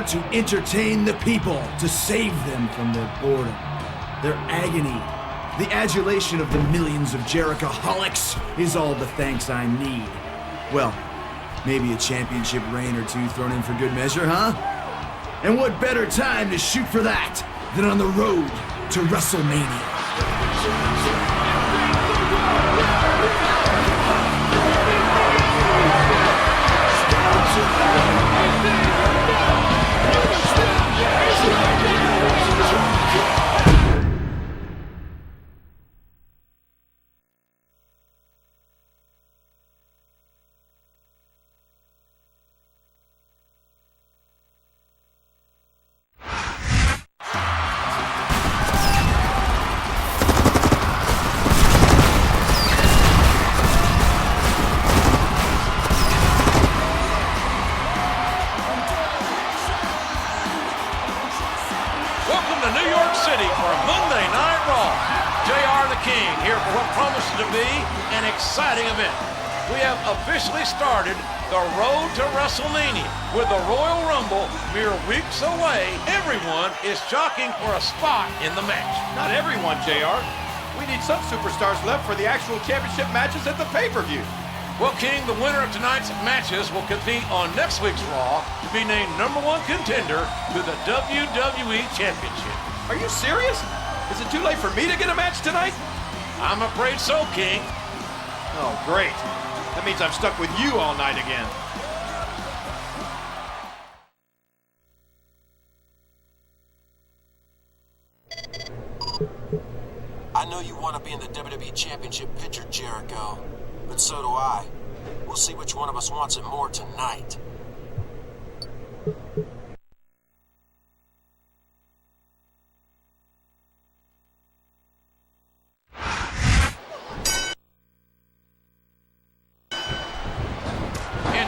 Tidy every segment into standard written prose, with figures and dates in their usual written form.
To entertain the people, to save them from their boredom, their agony. The adulation of the millions of Jerichoholics is all the thanks I need. Well, maybe a championship reign or two thrown in for good measure, huh? And what better time to shoot for that than on the road to WrestleMania? Exciting event. We have officially started the road to WrestleMania. With the Royal Rumble mere weeks away, everyone is jockeying for a spot in the match. Not everyone, JR. We need some superstars left for the actual championship matches at the pay-per-view. Well, King, the winner of tonight's matches will compete on next week's Raw to be named #1 contender to the WWE Championship. Are you serious? Is it too late for me to get a match tonight? I'm afraid so, King. Oh, great. That means I'm stuck with you all night again. I know you want to be in the WWE Championship picture, Jericho, but so do I. We'll see which one of us wants it more tonight.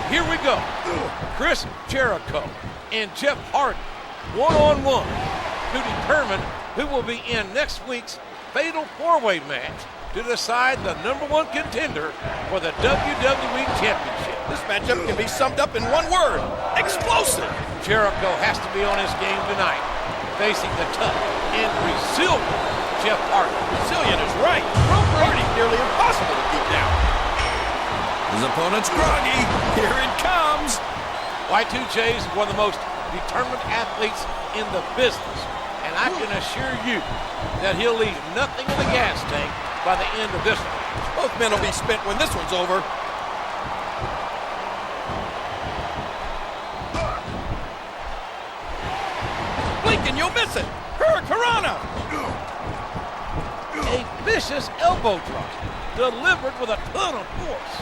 Here we go. Chris Jericho and Jeff Hardy, one-on-one, to determine who will be in next week's Fatal 4-Way match to decide the #1 contender for the WWE Championship. This matchup can be summed up in one word: explosive. Jericho has to be on his game tonight, facing the tough and resilient Jeff Hardy. Resilient is right. Hardy's nearly impossible to beat down. His opponent's groggy. Here it comes. Y2J is one of the most determined athletes in the business, and I can assure you that he'll leave nothing in the gas tank by the end of this one. Both men will be spent when this one's over. Blink and you'll miss it. Hurricanrana. A vicious elbow drop delivered with a ton of force.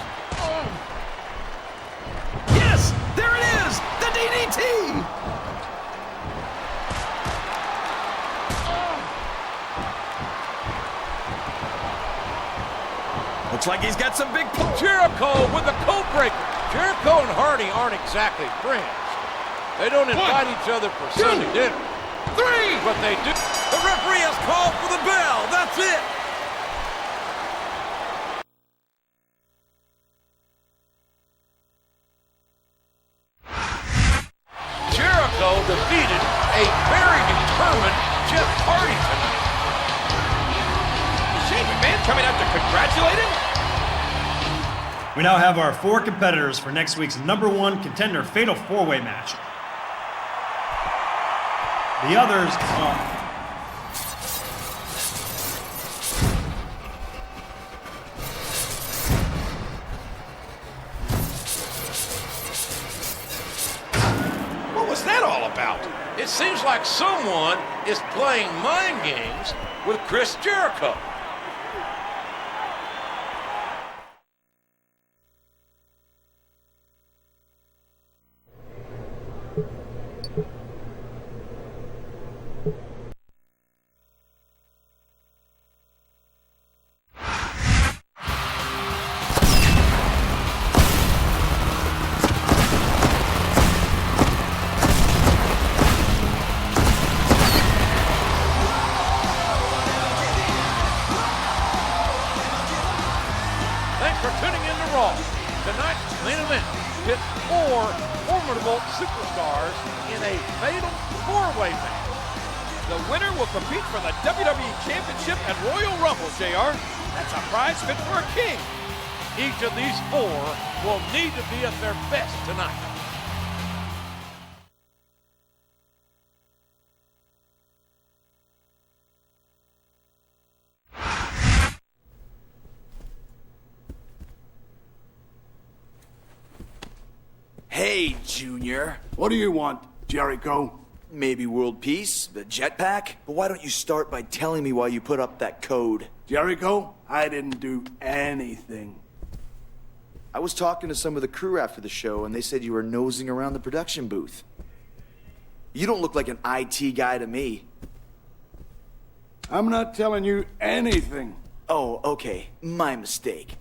Yes, there it is, the DDT. Looks like he's got some big pull. Jericho with the code breaker. Jericho and Hardy aren't exactly friends. They don't invite each other for Sunday dinner. 3, but they do. The referee has called for the bell. That's it. Jericho defeated a very determined Jeff Hardy tonight. Is Shane McMahon coming out to congratulate him? We now have our 4 competitors for next week's #1 contender Fatal 4-Way match. The others are... What was that all about? It seems like someone is playing mind games with Chris Jericho. formidable superstars in a fatal four-way match. The winner will compete for the WWE Championship at Royal Rumble, JR. That's a prize fit for a king. Each of these four will need to be at their best tonight. Hey, Junior. What do you want, Jericho? Maybe world peace, the jetpack? But why don't you start by telling me why you put up that code? Jericho, I didn't do anything. I was talking to some of the crew after the show, and they said you were nosing around the production booth. You don't look like an IT guy to me. I'm not telling you anything. Oh, okay. My mistake.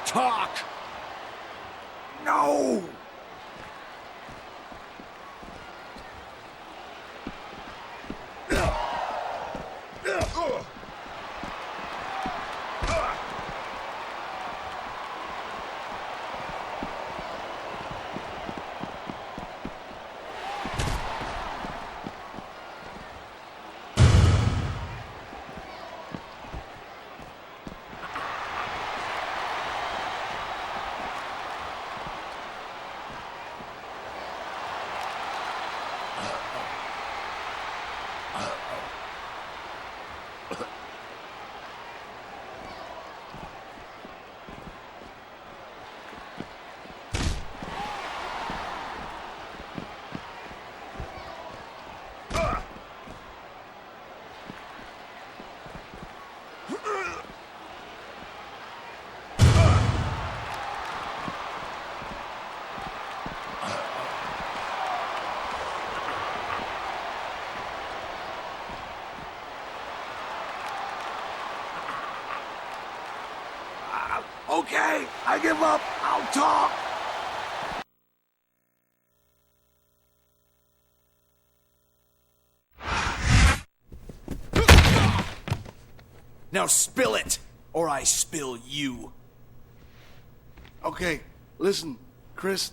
Talk! No! Okay, I give up. I'll talk. Now spill it, or I spill you. Okay, listen, Chris,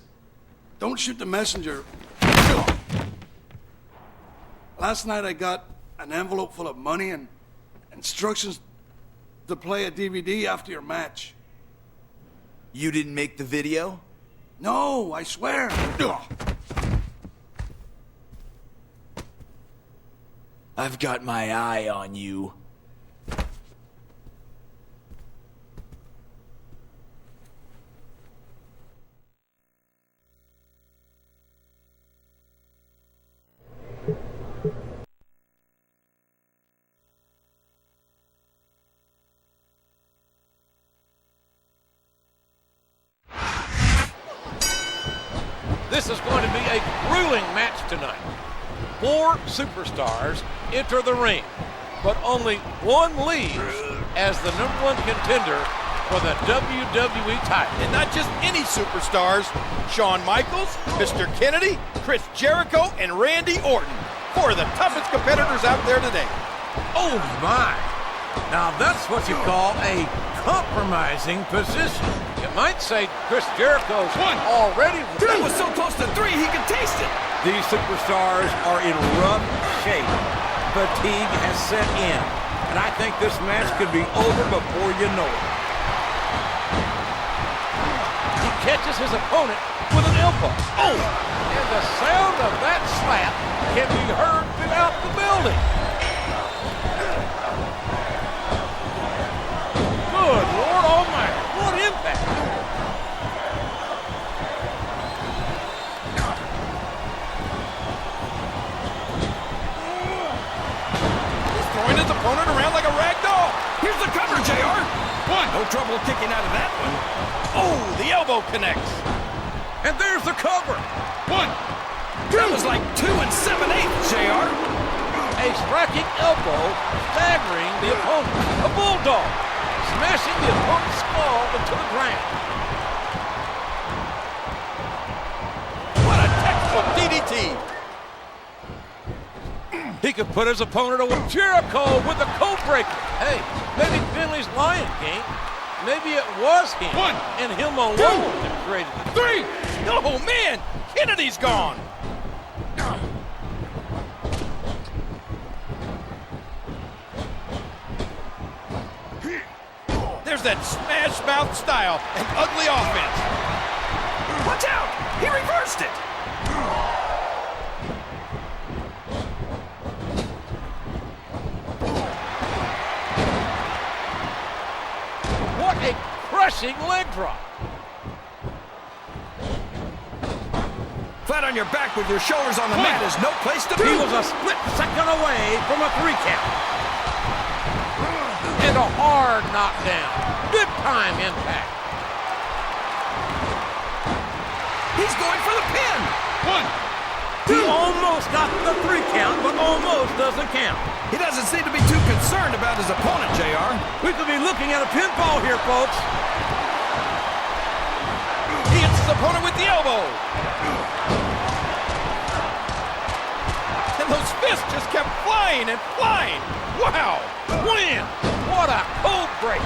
don't shoot the messenger. Last night I got an envelope full of money and instructions to play a DVD after your match. You didn't make the video? No, I swear. I've got my eye on you. This is going to be a grueling match tonight. 4 superstars enter the ring, but only one leaves as the #1 contender for the WWE title. And not just any superstars. Shawn Michaels, Mr. Kennedy, Chris Jericho, and Randy Orton. 4 of the toughest competitors out there today. Oh my! Now that's what you call a compromising position. You might say Chris Jericho's already... That was so close to 3 he could taste it. These superstars are in rough shape. Fatigue has set in, and I think this match could be over before you know it. He catches his opponent with an elbow. Oh! and the sound of that slap can be heard throughout the building. Good Lord Almighty, what impact! He's throwing his opponent around like a rag doll. Here's the cover, JR. No trouble kicking out of that one. Oh, the elbow connects. And there's the cover. That was like 2 7/8, JR. A striking elbow staggering the opponent. A bulldog smashing the opponent's skull into the ground. What a textbook DDT. He could put his opponent away. Jericho with the code breaker. Hey, maybe Finley's lying, King. Maybe it was him. And him alone that created the 3. Oh, man. Kennedy's gone. There's that smash mouth style and ugly offense. Watch out! He reversed it! What a crushing leg drop. Flat on your back with your shoulders on the mat is no place to be. He was a split second away from a 3 count. And a hard knockdown. Big time impact. He's going for the pin. He almost got the 3 count, but almost doesn't count. He doesn't seem to be too concerned about his opponent, JR. We could be looking at a pinfall here, folks. He hits his opponent with the elbow. And those fists just kept flying and flying. Wow. Win. What a code break.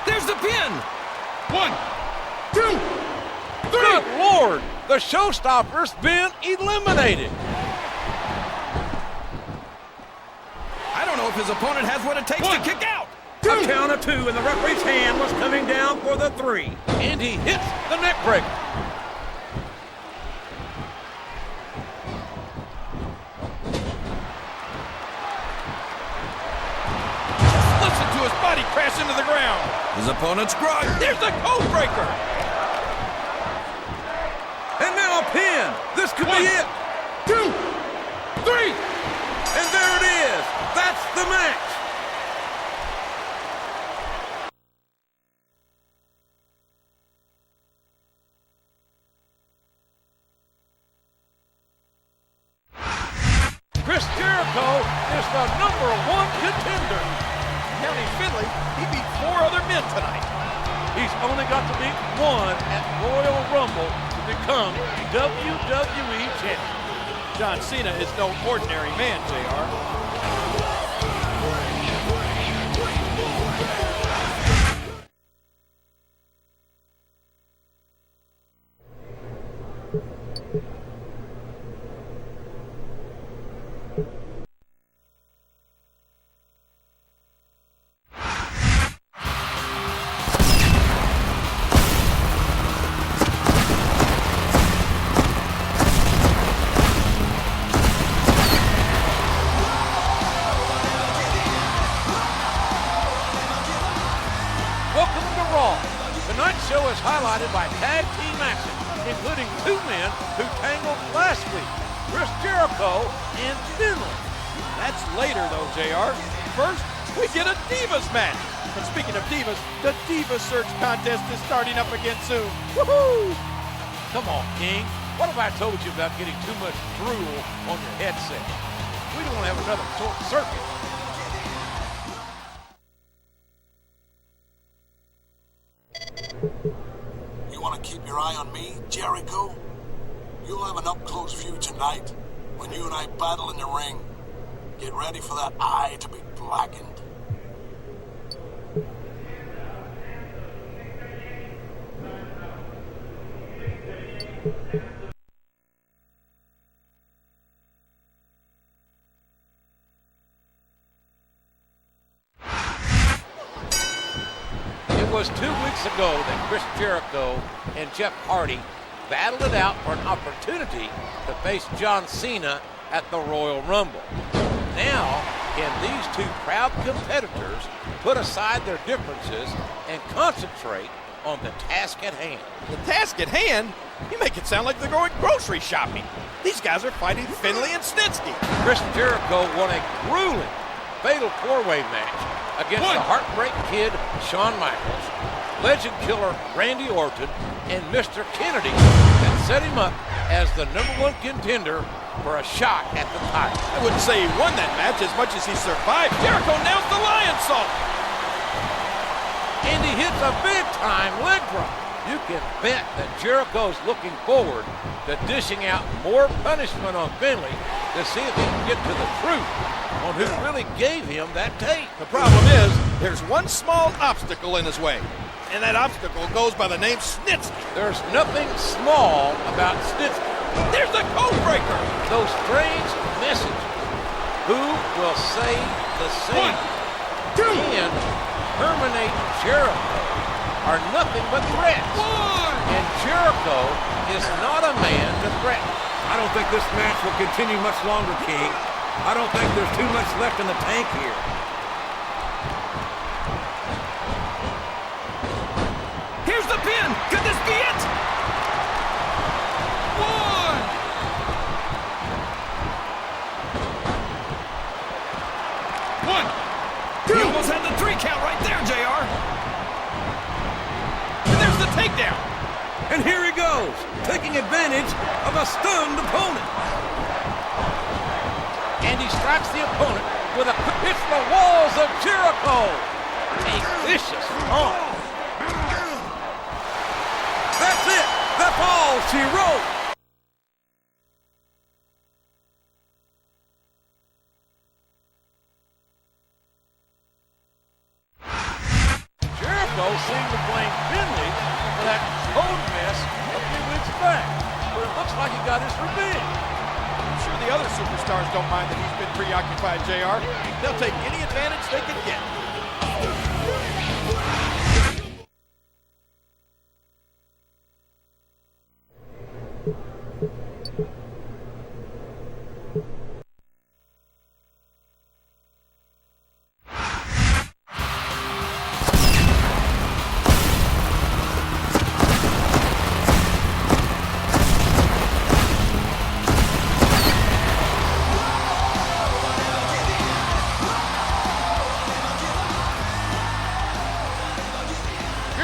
There's the pin. 1, 2, 3. Good Lord. The showstopper's been eliminated. I don't know if his opponent has what it takes to kick out. A count of 2, and the referee's hand was coming down for the 3. And he hits the neck breaker. Listen to his body crash into the ground. His opponent's grog. There's the code breaker. And now a pin. This could be it. 2, 3. And there it is. That's the match. Chris Jericho is the #1 contender. County Finley, he beat 4 other men tonight. He's only got to beat 1 at Royal Rumble to become WWE champion. John Cena is no ordinary man, JR. Tonight's show is highlighted by tag team action, including 2 men who tangled last week, Chris Jericho and Finley. That's later, though, JR. First, we get a Divas match. And speaking of Divas, the Divas Search contest is starting up again soon. Woohoo! Come on, King. What have I told you about getting too much drool on your headset? We don't want to have another short circuit. You want to keep your eye on me, Jericho? You'll have an up-close view tonight when you and I battle in the ring. Get ready for that eye to be blackened. It was 2 weeks ago that Chris Jericho and Jeff Hardy battled it out for an opportunity to face John Cena at the Royal Rumble. Now, can these two proud competitors put aside their differences and concentrate on the task at hand? The task at hand? You make it sound like they're going grocery shopping. These guys are fighting Finlay and Snitsky. Chris Jericho won a grueling fatal four-way match against the Heartbreak Kid, Shawn Michaels, Legend Killer Randy Orton, and Mr. Kennedy that set him up as the #1 contender for a shot at the title. I wouldn't say he won that match as much as he survived. Jericho nails the lion salt. And he hits a big-time leg drop. You can bet that Jericho's looking forward to dishing out more punishment on Finlay to see if he can get to the truth on who really gave him that tape. The problem is, there's one small obstacle in his way, and that obstacle goes by the name Snitsky. There's nothing small about Snitsky. There's the code breaker. Those strange messages. Who will save the same? And terminate Jericho are nothing but threats. And Jericho is not a man to threaten. I don't think this match will continue much longer, King. I don't think there's too much left in the tank here. Here's the pin. Could this be it? One. He almost had the 3 count right there, JR. And there's the takedown. And here he goes, taking advantage of a stunned opponent. And he strikes the opponent with a hits the walls of Jericho. A vicious taunt. That's it. That's all she wrote. Jericho seemed to blame Finlay for that code mess a few weeks back, but it looks like he got his revenge. I'm sure the other superstars don't mind that he's been preoccupied, JR. They'll take any advantage they can get.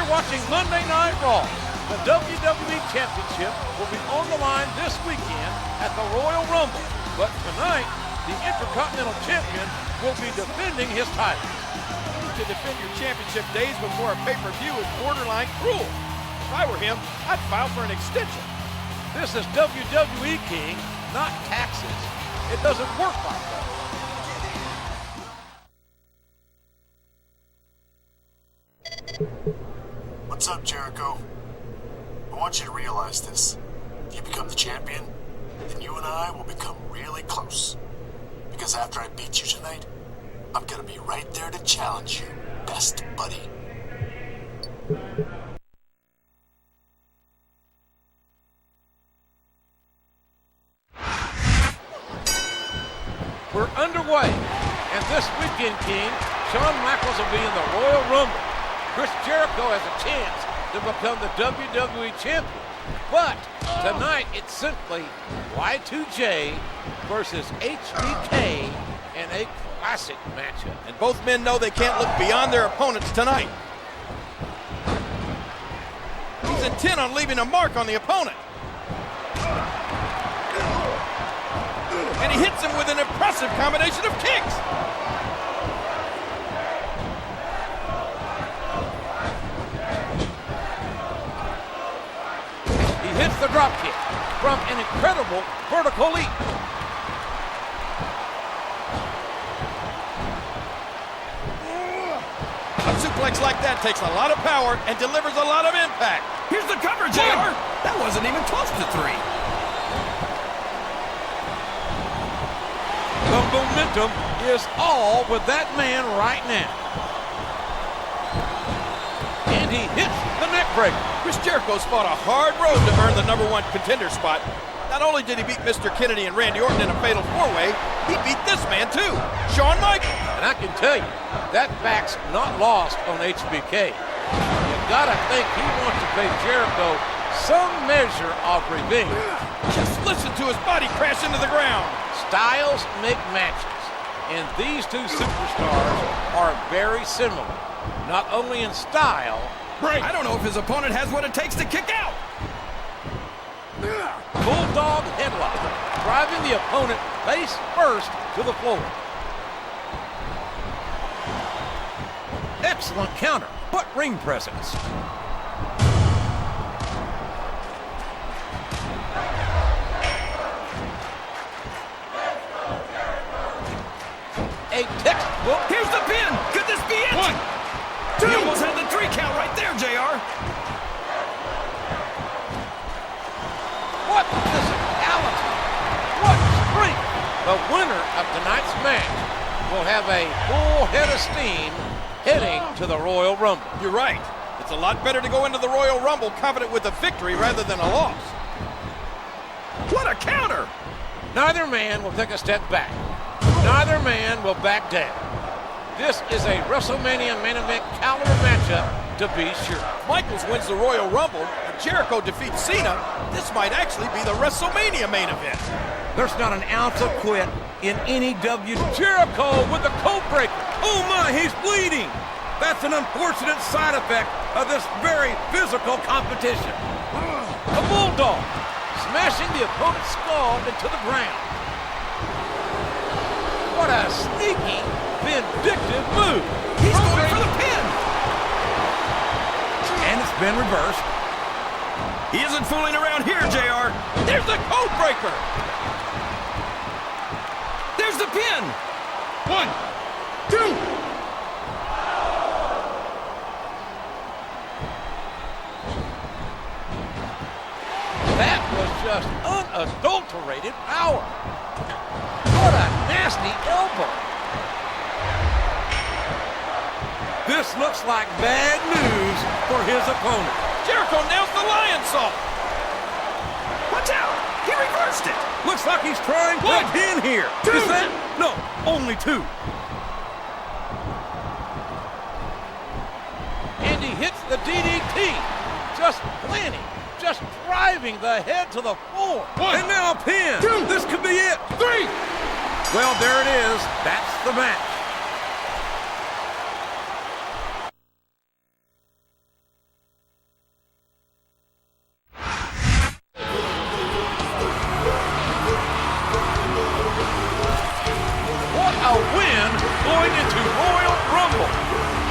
Watching Monday Night Raw. The WWE Championship will be on the line this weekend at the Royal Rumble. But tonight, the Intercontinental Champion will be defending his title. To defend your championship days before a pay-per-view is borderline cruel. If I were him, I'd file for an extension. This is WWE, King, not taxes. It doesn't work like that. What's up, Jericho? I want you to realize this. If you become the champion, then you and I will become really close. Because after I beat you tonight, I'm gonna be right there to challenge you, best buddy. We're underway, and this weekend, King, Shawn Michaels will be in the Royal Rumble. Chris Jericho has a chance to become the WWE Champion. But tonight, it's simply Y2J versus HBK in a classic matchup. And both men know they can't look beyond their opponents tonight. He's intent on leaving a mark on the opponent. And he hits him with an impressive combination of kicks. He hits the drop kick from an incredible vertical leap. A suplex like that takes a lot of power and delivers a lot of impact. Here's the cover, JR. That wasn't even close to 3. The momentum is all with that man right now. And And he hits the neck breaker. Chris Jericho's fought a hard road to earn the #1 contender spot. Not only did he beat Mr. Kennedy and Randy Orton in a fatal 4-way, he beat this man too, Shawn Michaels. And I can tell you, that back's not lost on HBK. You gotta think he wants to pay Jericho some measure of revenge. Just listen to his body crash into the ground. Styles make matches, and these two superstars are very similar, not only in style. I don't know if his opponent has what it takes to kick out. Bulldog headlock, driving the opponent face first to the floor. Excellent counter. What ring presence. A textbook. Here's the pin. Could this be it? 1, 2. He almost had the 3 count right there, JR. What physicality! What strength! The winner of tonight's match will have a full head of steam heading to the Royal Rumble. You're right. It's a lot better to go into the Royal Rumble confident with a victory rather than a loss. What a counter! Neither man will take a step back. Neither man will back down. This is a WrestleMania main event caliber matchup, to be sure. Michaels wins the Royal Rumble and Jericho defeats Cena. This might actually be the WrestleMania main event. There's not an ounce of quit in any Jericho with the code breaker. Oh my, he's bleeding. That's an unfortunate side effect of this very physical competition. A bulldog smashing the opponent's skull into the ground. What a sneaky, vindictive move. He's going for the pin. And it's been reversed. He isn't fooling around here, JR. There's the code breaker. There's the pin. 1, 2. That was just unadulterated power. What a nasty elbow. This looks like bad news for his opponent. Jericho nails the lion salt. Watch out. He reversed it. Looks like he's trying for a pin here. Is that? No, only 2. And he hits the DDT. Just planning. Just driving the head to the floor. 1, and now a pin. 2. This could be it. 3. Well, there it is. That's the match. What a win going into Royal Rumble.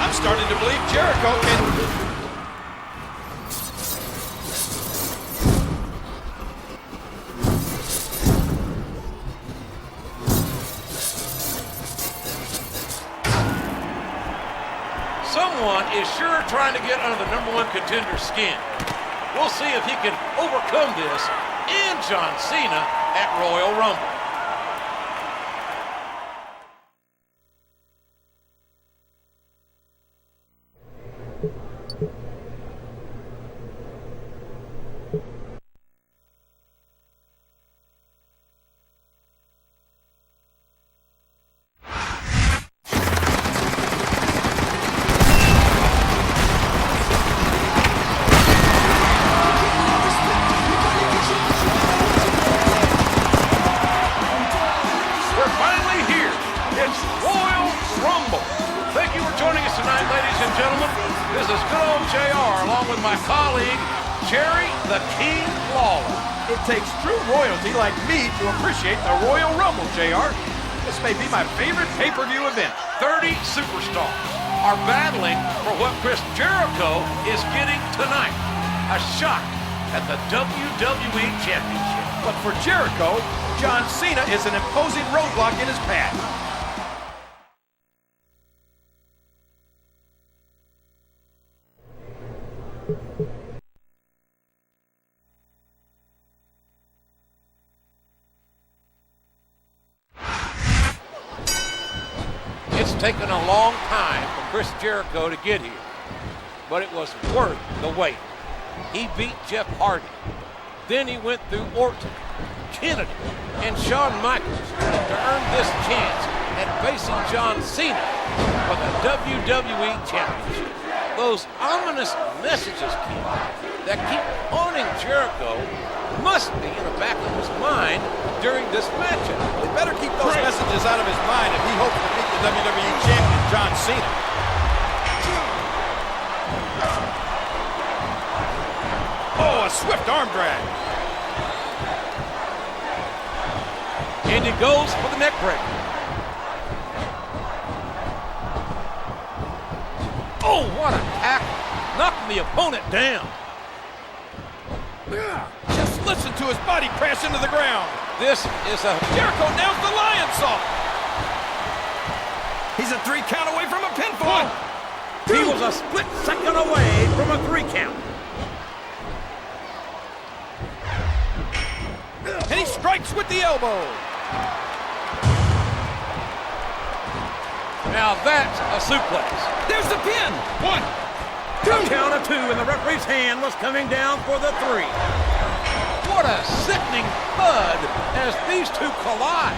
I'm starting to believe Jericho can... Someone is sure trying to get under the #1 contender's skin. We'll see if he can overcome this and John Cena at Royal Rumble. It takes true royalty like me to appreciate the Royal Rumble, JR. This may be my favorite pay-per-view event. 30 superstars are battling for what Chris Jericho is getting tonight. A shot at the WWE Championship. But for Jericho, John Cena is an imposing roadblock in his path. It's taken a long time for Chris Jericho to get here. but it was worth the wait. He beat Jeff Hardy. Then he went through Orton, Kennedy, and Shawn Michaels to earn this chance at facing John Cena for the WWE Championship. Those ominous messages, Ken, that keep haunting Jericho must be in the back of his mind during this matchup. He better keep those messages out of his mind if he hopes to beat the WWE Champion, John Cena. Oh, a swift arm drag. And he goes for the neck breaker. Oh, what a tackle. Knocking the opponent down. Just listen to his body crash into the ground. This is a... Jericho nails the lion saw. He's a 3 count away from a pinfall. He was a split second away from a 3 count. And he strikes with the elbow. Now that's a suplex. There's the pin. 1, 2. A count of 2, and the referee's hand was coming down for the 3. What a sickening thud as these two collide.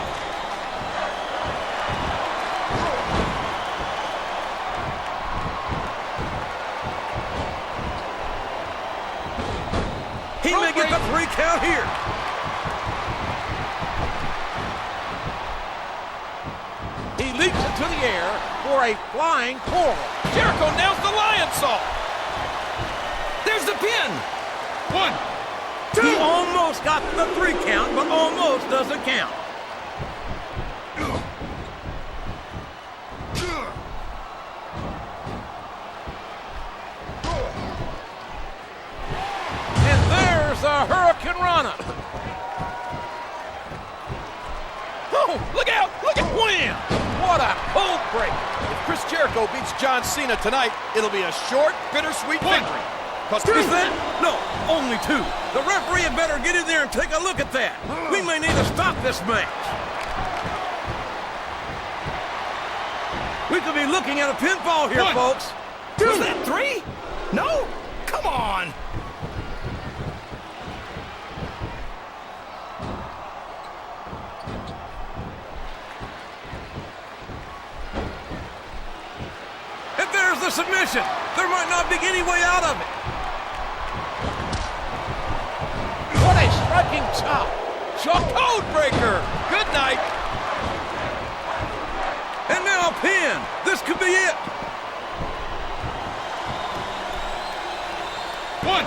He may get the 3 count here. He leaps into the air for a flying forearm. Jericho nails the lion saw. There's the pin. 1, 2. He almost got the 3 count, but almost doesn't count. And there's a Hurricane Rana. Oh, look out! Look at Wham! What a cold break. If Chris Jericho beats John Cena tonight, it'll be a short, bittersweet victory. Is that? No, only 2. The referee had better get in there and take a look at that. We may need to stop this match. We could be looking at a pinfall here, 1, folks. Was that 3? No? Come on. And there's the submission. There might not be any way out of it. What a striking chop. Code breaker. Good night. And now a pin. This could be it. 1,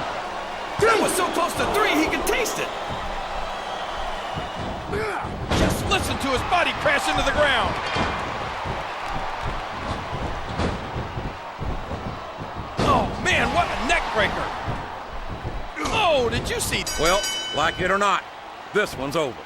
2. That was so close to 3 he could taste it. Just listen to his body crash into the ground. Oh, man, what a neck breaker. Oh, did you see? Well, like it or not, this one's over.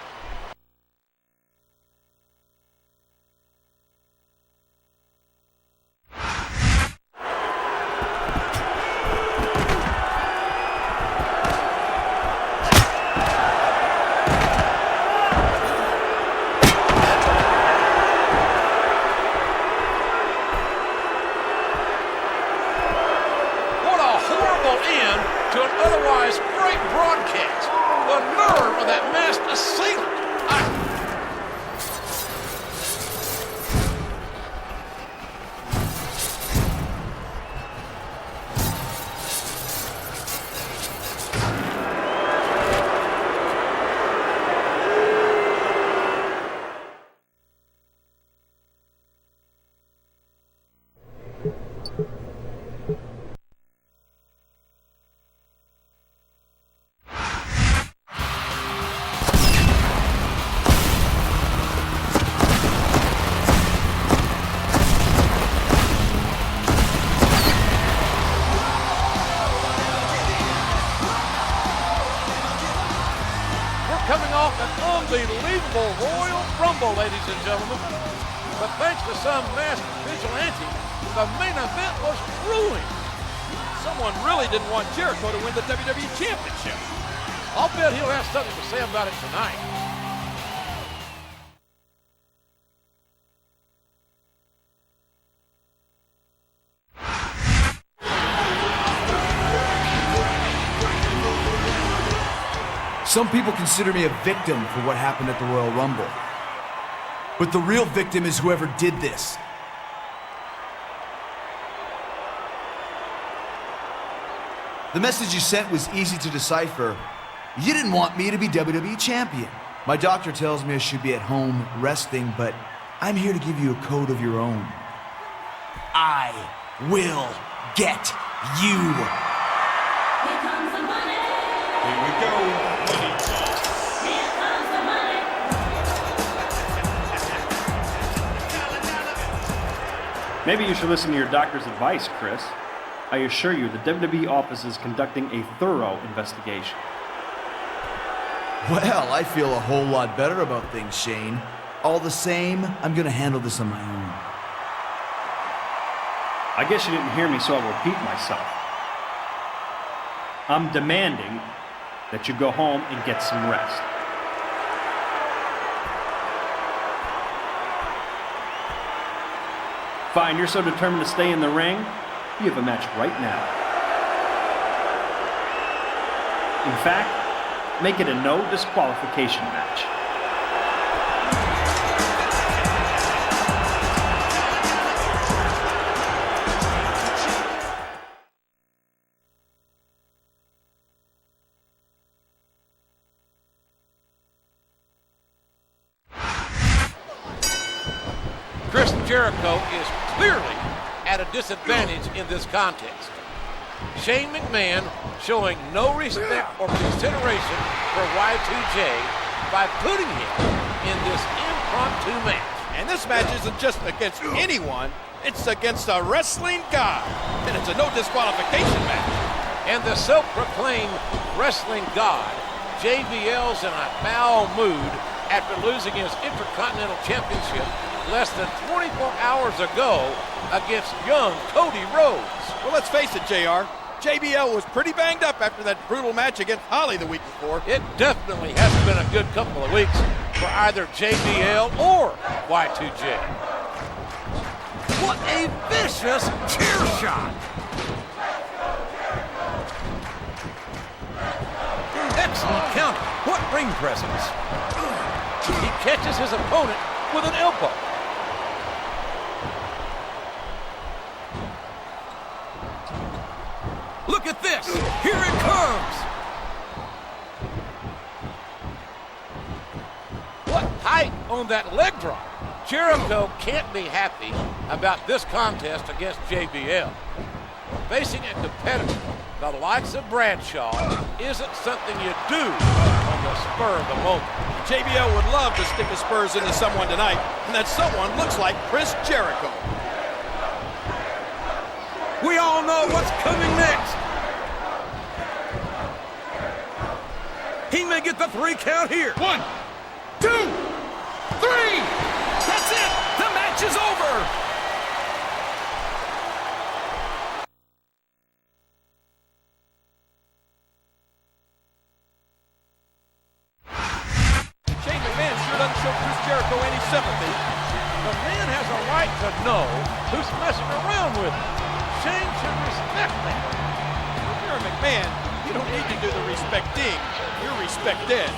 To an otherwise great broadcast. The nerve of that masked assailant. Coming off an unbelievable Royal Rumble, ladies and gentlemen. But thanks to some masked vigilante, the main event was ruined. Someone really didn't want Jericho to win the WWE Championship. I'll bet he'll have something to say about it tonight. Some people consider me a victim for what happened at the Royal Rumble. But the real victim is whoever did this. The message you sent was easy to decipher. You didn't want me to be WWE champion. My doctor tells me I should be at home resting, but I'm here to give you a code of your own. I will get you. Here comes the money. Here we go. Money talk. Here comes the money. Maybe you should listen to your doctor's advice, Chris. I assure you, the WWE office is conducting a thorough investigation. Well, I feel a whole lot better about things, Shane. All the same, I'm gonna handle this on my own. I guess you didn't hear me, so I'll repeat myself. I'm demanding that you go home and get some rest. Fine, you're so determined to stay in the ring, you have a match right now. In fact, make it a no disqualification match. Chris Jericho is clearly at a disadvantage in this contest. Shane McMahon showing no respect or consideration for Y2J by putting him in this impromptu match. And this match isn't just against anyone, it's against a wrestling god. And it's a no disqualification match. And the self-proclaimed wrestling god, JBL's in a foul mood after losing his Intercontinental Championship less than 24 hours ago against young Cody Rhodes. Well, let's face it, JR. JBL was pretty banged up after that brutal match against Holly the week before. It definitely hasn't been a good couple of weeks for either JBL or Y2J. What a vicious chair shot! Excellent counter. What ring presence. He catches his opponent with an elbow. Look at this! Here it comes! What height on that leg drop! Jericho can't be happy about this contest against JBL. Facing a competitor the likes of Bradshaw isn't something you do on the spur of the moment. JBL would love to stick his spurs into someone tonight, and that someone looks like Chris Jericho. We all know what's coming next. He may get the 3 count here. 1, 2, 3! That's it! The match is over! Shane McMahon sure doesn't show Chris Jericho any sympathy. The man has a right to know who's messing around with him. Shane should respect that. If you're a McMahon, you don't need to do the respecting. You're respected.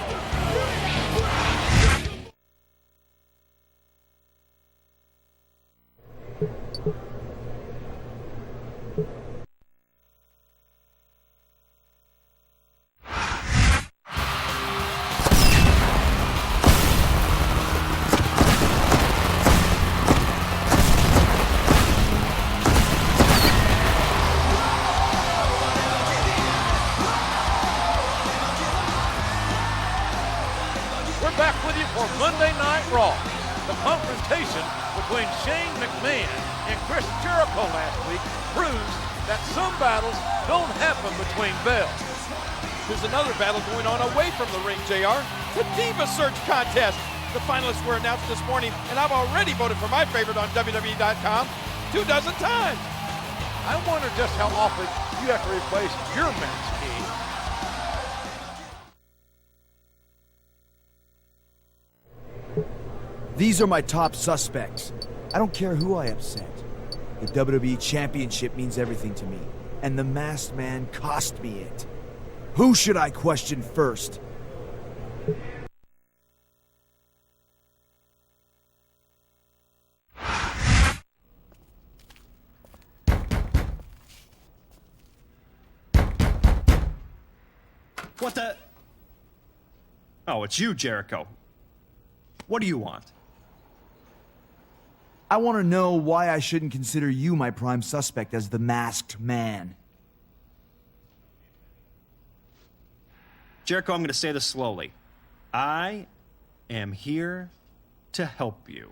We're back with you for Monday Night Raw. The confrontation between Shane McMahon and Chris Jericho last week proves that some battles don't happen between bells. There's another battle going on away from the ring, JR. The Diva Search Contest. The finalists were announced this morning, and I've already voted for my favorite on WWE.com 24 times. I wonder just how often you have to replace your match key. These are my top suspects. I don't care who I upset. The WWE Championship means everything to me, and the Masked Man cost me it. Who should I question first? What the? Oh, it's you, Jericho. What do you want? I want to know why I shouldn't consider you my prime suspect as the masked man. Jericho, I'm going to say this slowly. I am here to help you.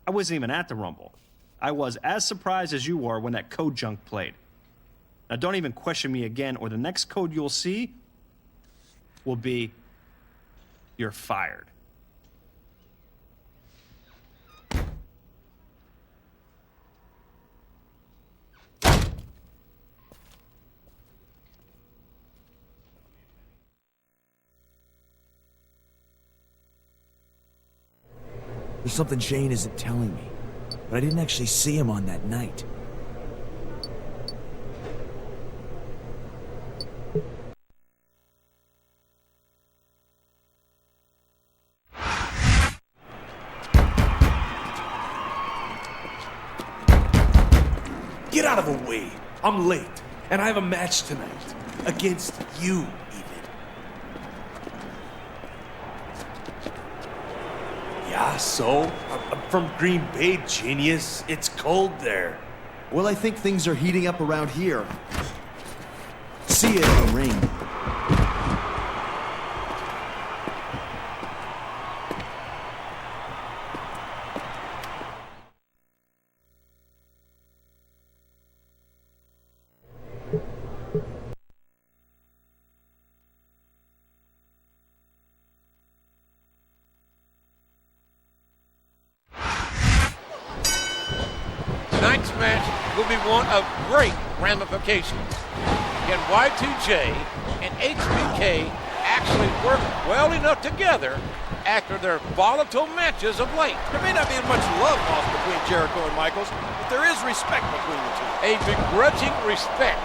I wasn't even at the Rumble. I was as surprised as you were when that code junk played. Now, don't even question me again, or the next code you'll see will be, you're fired. There's something Shane isn't telling me, but I didn't actually see him on that night. Get out of the way. I'm late, and I have a match tonight. Against you, even. Yeah, so? I'm from Green Bay, genius. It's cold there. Well, I think things are heating up around here. See you in the ring. Tonight's match will be one of great ramifications. Can Y2J and HBK actually work well enough together after their volatile matches of late? There may not be much love lost between Jericho and Michaels, but there is respect between the two. A begrudging respect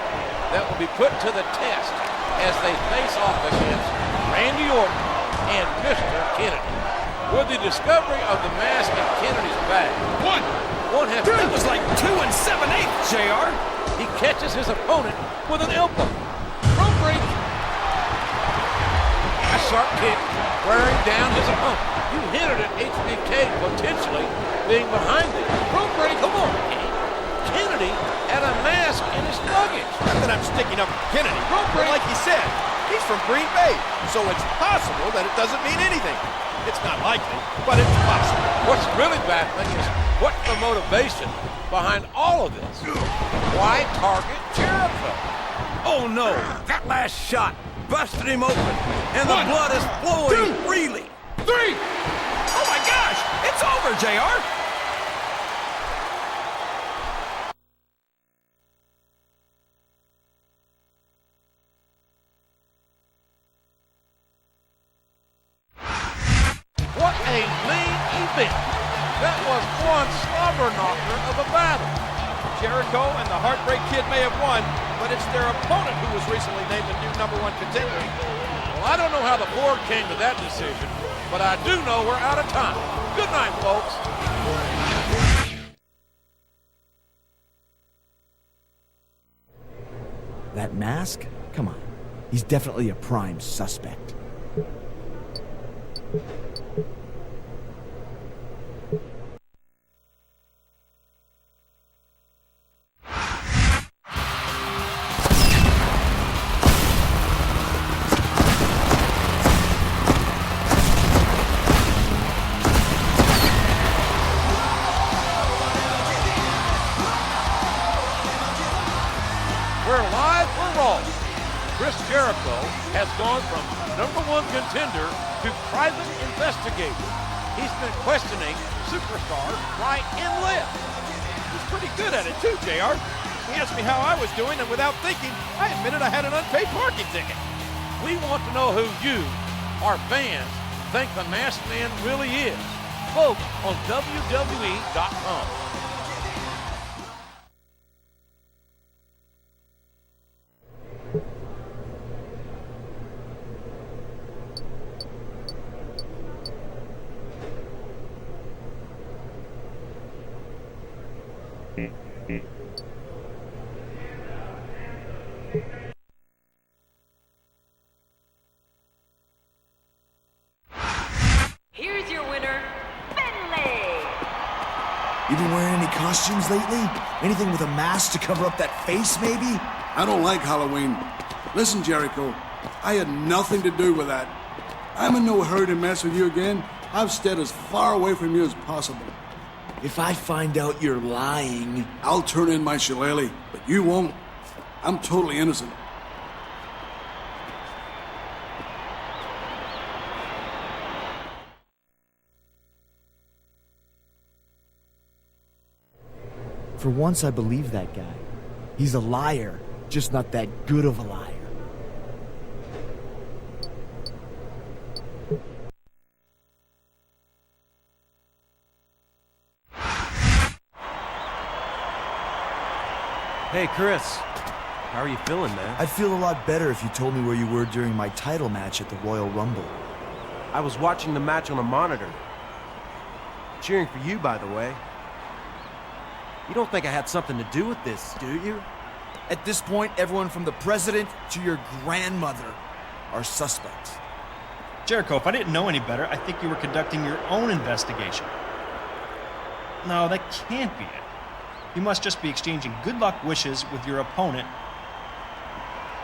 that will be put to the test as they face off against Randy Orton and Mr. Kennedy. With the discovery of the mask in Kennedy's bag, one has That was like 2 7/8, JR. he catches his opponent with an elbow. Rope break. A sharp kick wearing down his opponent. You hinted at HBK potentially being behind it. Rope break. Come on, King. Kennedy had a mask in his luggage. Not that I'm sticking up for Kennedy. But like he said, he's from Green Bay, so it's possible that it doesn't mean anything. It's not likely, but it's possible. What's really baffling is what's the motivation behind all of this? Why target Jericho? Oh no, that last shot busted him open, and the blood is flowing freely. 3! Oh my gosh! It's over, JR! What a main event. That was one slobber knocker of a battle. Jericho and the Heartbreak Kid may have won, but it's their opponent who was recently named the new #1 contender. Well, I don't know how the board came to that decision, but I do know we're out of time. Good night, folks. That mask? Come on. He's definitely a prime suspect. We're live for Raw. Chris Jericho has gone from #1 contender to private investigator. He's been questioning superstars right and left. He's pretty good at it too, JR. He asked me how I was doing, and without thinking, I admitted I had an unpaid parking ticket. We want to know who you, our fans, think the Masked Man really is. Vote on WWE.com. You been wearing any costumes lately? Anything with a mask to cover up that face, maybe? I don't like Halloween. Listen, Jericho, I had nothing to do with that. I'm in no hurry to mess with you again. I've stayed as far away from you as possible. If I find out you're lying... I'll turn in my shillelagh, but you won't. I'm totally innocent. For once, I believe that guy. He's a liar, just not that good of a liar. Hey, Chris. How are you feeling, man? I'd feel a lot better if you told me where you were during my title match at the Royal Rumble. I was watching the match on a monitor. Cheering for you, by the way. You don't think I had something to do with this, do you? At this point, everyone from the president to your grandmother are suspects. Jericho, if I didn't know any better, I think you were conducting your own investigation. No, that can't be it. You must just be exchanging good luck wishes with your opponent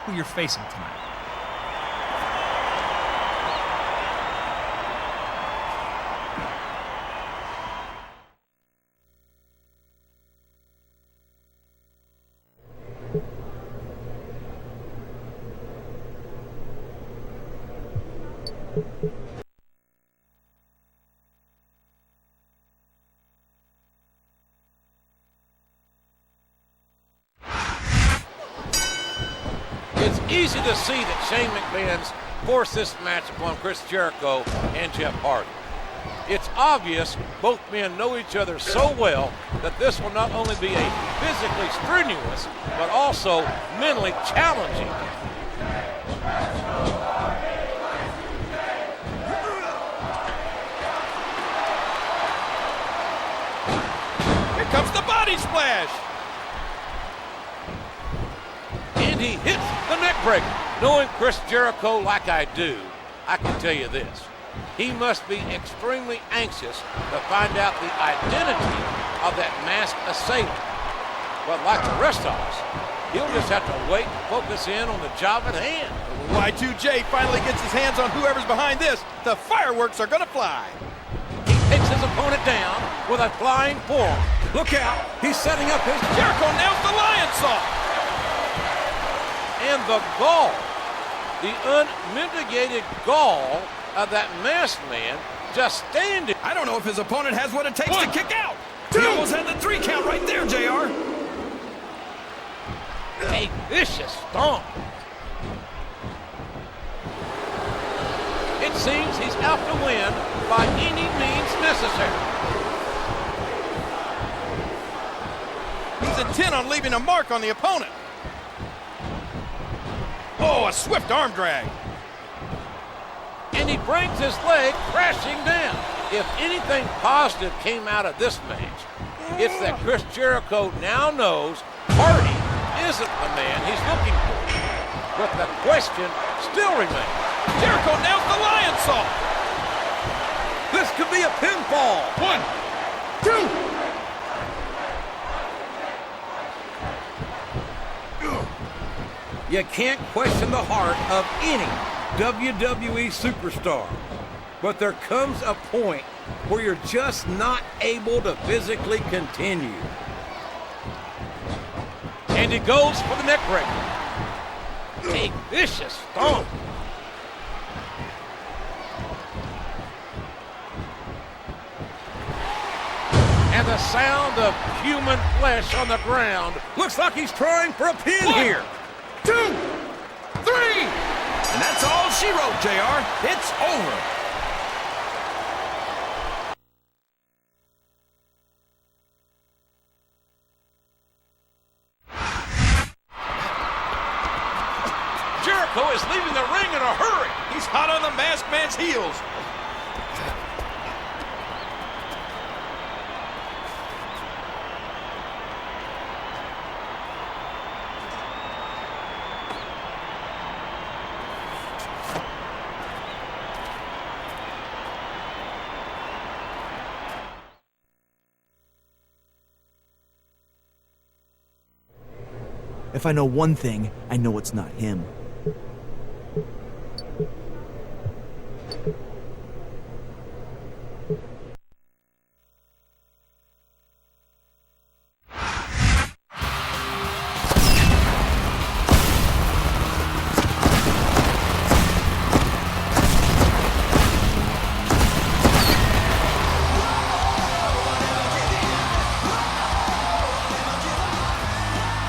who you're facing tonight. It's easy to see that Shane McMahon's forced this match upon Chris Jericho and Jeff Hardy. It's obvious both men know each other so well that this will not only be a physically strenuous, but also mentally challenging. Here comes the body splash. And he hits the neck breaker. Knowing Chris Jericho like I do, I can tell you this. He must be extremely anxious to find out the identity of that masked assailant. But like the rest of us, he'll just have to wait and focus in on the job at hand. Y2J finally gets his hands on whoever's behind this. The fireworks are gonna fly. He takes his opponent down with a flying forearm. Look out, he's setting up his... Jericho nails the lion saw. And the gall, the unmitigated gall of that masked man just standing. I don't know if his opponent has what it takes to kick out. He almost had the 3 count right there, JR. A vicious stomp. It seems he's out to win by any means necessary. He's intent on leaving a mark on the opponent. Oh, a swift arm drag. And he brings his leg crashing down. If anything positive came out of this match, it's that Chris Jericho now knows Hardy isn't the man he's looking for. But the question still remains. Jericho nails the lion saw. This could be a pinfall. 1, 2. You can't question the heart of any WWE superstar. But there comes a point where you're just not able to physically continue. And he goes for the neck breaker. A vicious stomp. And the sound of human flesh on the ground. Looks like he's trying for a pin 1, here. 2, 3. And that's all she wrote, JR. It's over. Jericho is leaving the ring in a hurry. He's hot on the masked man's heels. If I know one thing, I know it's not him.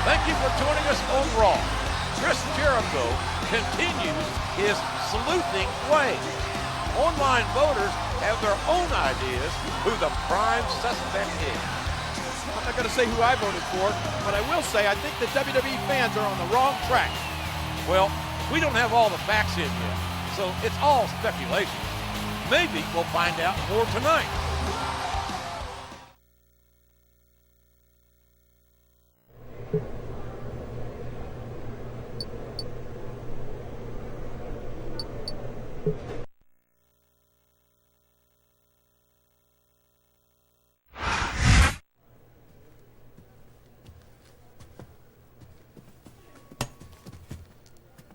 Thank you for joining us on Raw. Chris Jericho continues his sleuthing way. Online voters have their own ideas who the prime suspect is. I'm not going to say who I voted for, but I will say I think the WWE fans are on the wrong track. Well, we don't have all the facts in yet, so it's all speculation. Maybe we'll find out more tonight.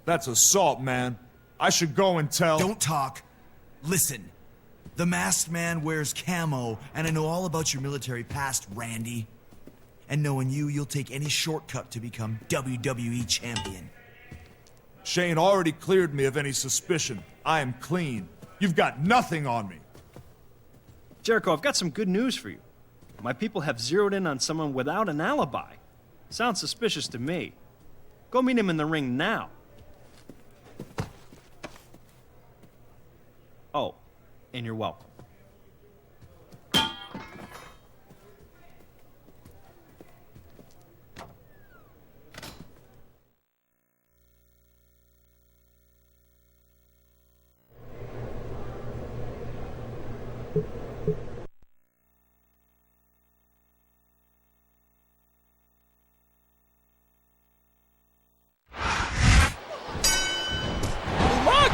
That's assault, man. I should go and tell... Don't talk. Listen. The masked man wears camo, and I know all about your military past, Randy. And knowing you, you'll take any shortcut to become WWE champion. Shane already cleared me of any suspicion. I am clean. You've got nothing on me. Jericho, I've got some good news for you. My people have zeroed in on someone without an alibi. Sounds suspicious to me. Go meet him in the ring now. Oh, and you're welcome.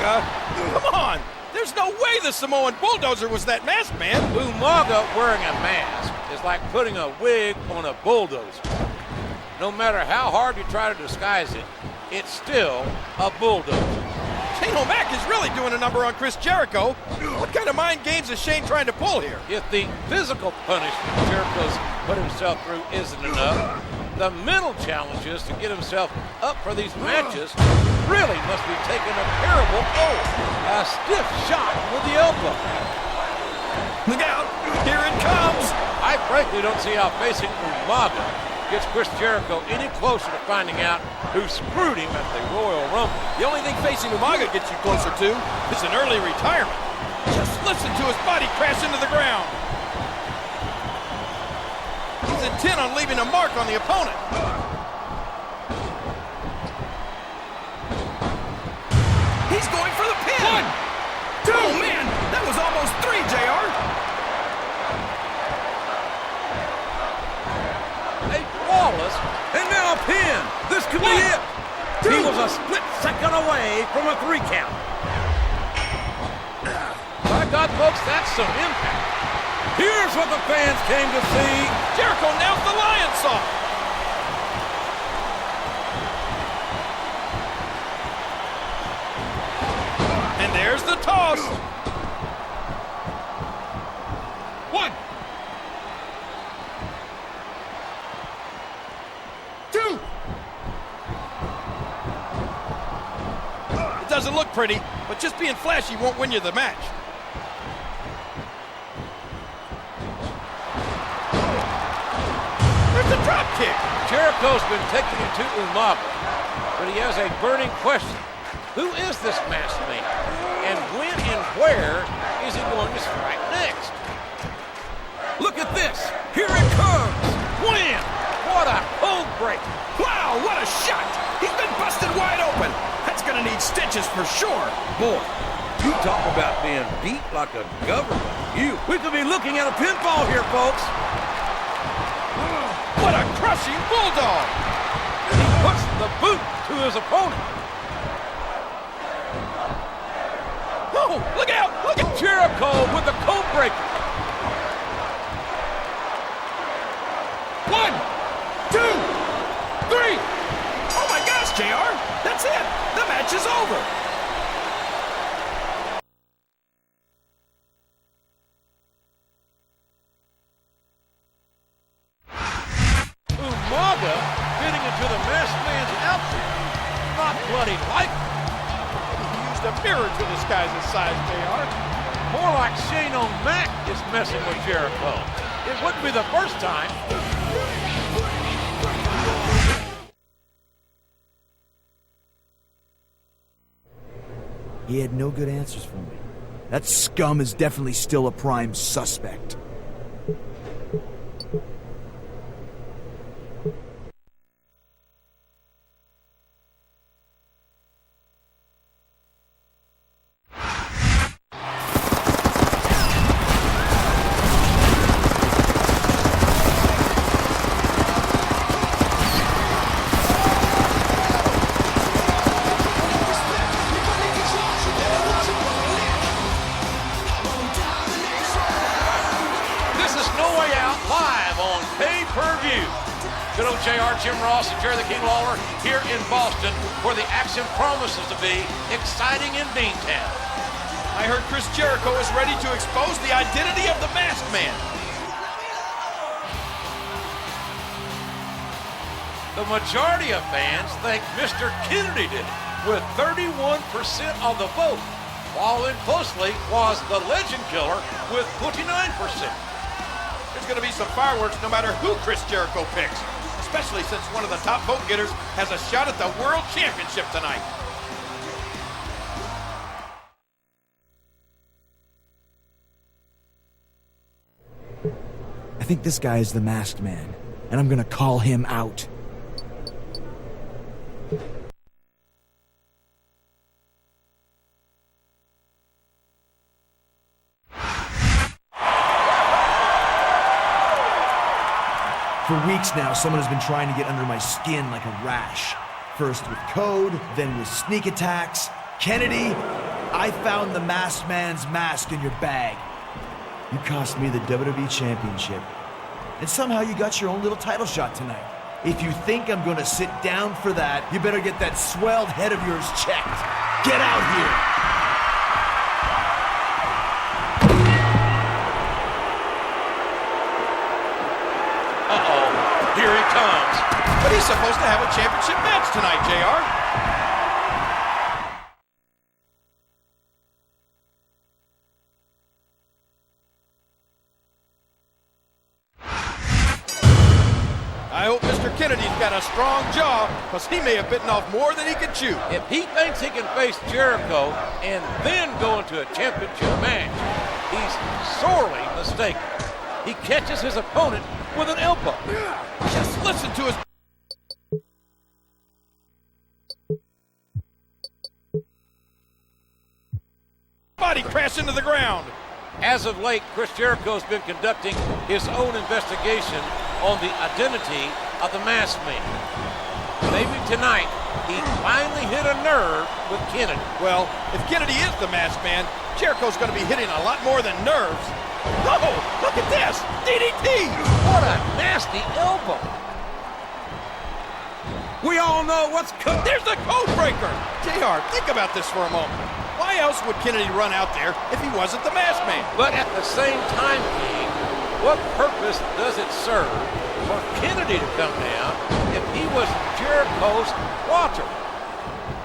Come on! There's no way the Samoan Bulldozer was that masked man! Umaga wearing a mask is like putting a wig on a bulldozer. No matter how hard you try to disguise it, it's still a bulldozer. Shane O'Mac is really doing a number on Chris Jericho. What kind of mind games is Shane trying to pull here? If the physical punishment Jericho's put himself through isn't enough, the mental challenges to get himself up for these matches really must be taking a terrible toll. A stiff shot with the elbow. Look out! Here it comes! I frankly don't see how facing Umaga gets Chris Jericho any closer to finding out who screwed him at the Royal Rumble. The only thing facing Umaga gets you closer to is an early retirement. Just listen to his body crash into the ground. He's intent on leaving a mark on the opponent. He's going for the pin! 1, 2! Oh man, that was almost 3, JR! A flawless, and now a pin! This could be it! 2. He was a split second away from a 3 count. My God, folks, that's some impact. Here's what the fans came to see. Jericho nails the lion saw. And there's the toss. 1, 2. It doesn't look pretty, but just being flashy won't win you the match. The drop kick. Jericho's been taking it to Umaga, but he has a burning question. Who is this masked man? And when and where is he going to strike next? Look at this. Here it comes. Wham! What a code break. Wow, what a shot. He's been busted wide open. That's going to need stitches for sure. Boy, you talk about being beat like a government. We could be looking at a pinfall here, folks. What a crushing bulldog! He puts the boot to his opponent. Oh, look out! Look at Jericho with the code breaker. 1, 2, 3. mirror to this guy's size, JR. More like Shane O'Mac is messing with Jericho. It wouldn't be the first time. He had no good answers for me. That scum is definitely still a prime suspect. Good old JR, Jim Ross, and Jerry the King Lawler here in Boston, where the action promises to be exciting in Beantown. I heard Chris Jericho is ready to expose the identity of the Masked Man. The majority of fans think Mr. Kennedy did it, with 31% of the vote. Following closely was the Legend Killer with 29%. There's going to be some fireworks no matter who Chris Jericho picks, especially since one of the top vote getters has a shot at the World Championship tonight. I think this guy is the Masked Man, and I'm gonna call him out. For weeks now, someone has been trying to get under my skin like a rash. First with code, then with sneak attacks. Kennedy, I found the Masked Man's mask in your bag. You cost me the WWE Championship. And somehow you got your own little title shot tonight. If you think I'm gonna sit down for that, you better get that swelled head of yours checked. Get out here! Here he comes. But he's supposed to have a championship match tonight, JR. I hope Mr. Kennedy's got a strong jaw, because he may have bitten off more than he can chew. If he thinks he can face Jericho and then go into a championship match, he's sorely mistaken. He catches his opponent with an elbow. Just listen to his... body crash into the ground. As of late, Chris Jericho has been conducting his own investigation on the identity of the Masked Man. Maybe tonight, he finally hit a nerve with Kennedy. Well, if Kennedy is the Masked Man, Jericho's going to be hitting a lot more than nerves. Oh, look at this! DDT! What a nasty elbow! We all know what's coming. There's the code breaker! JR, think about this for a moment. Why else would Kennedy run out there if he wasn't the Masked Man? But at the same time, King, what purpose does it serve for Kennedy to come down if he was Jericho's watcher?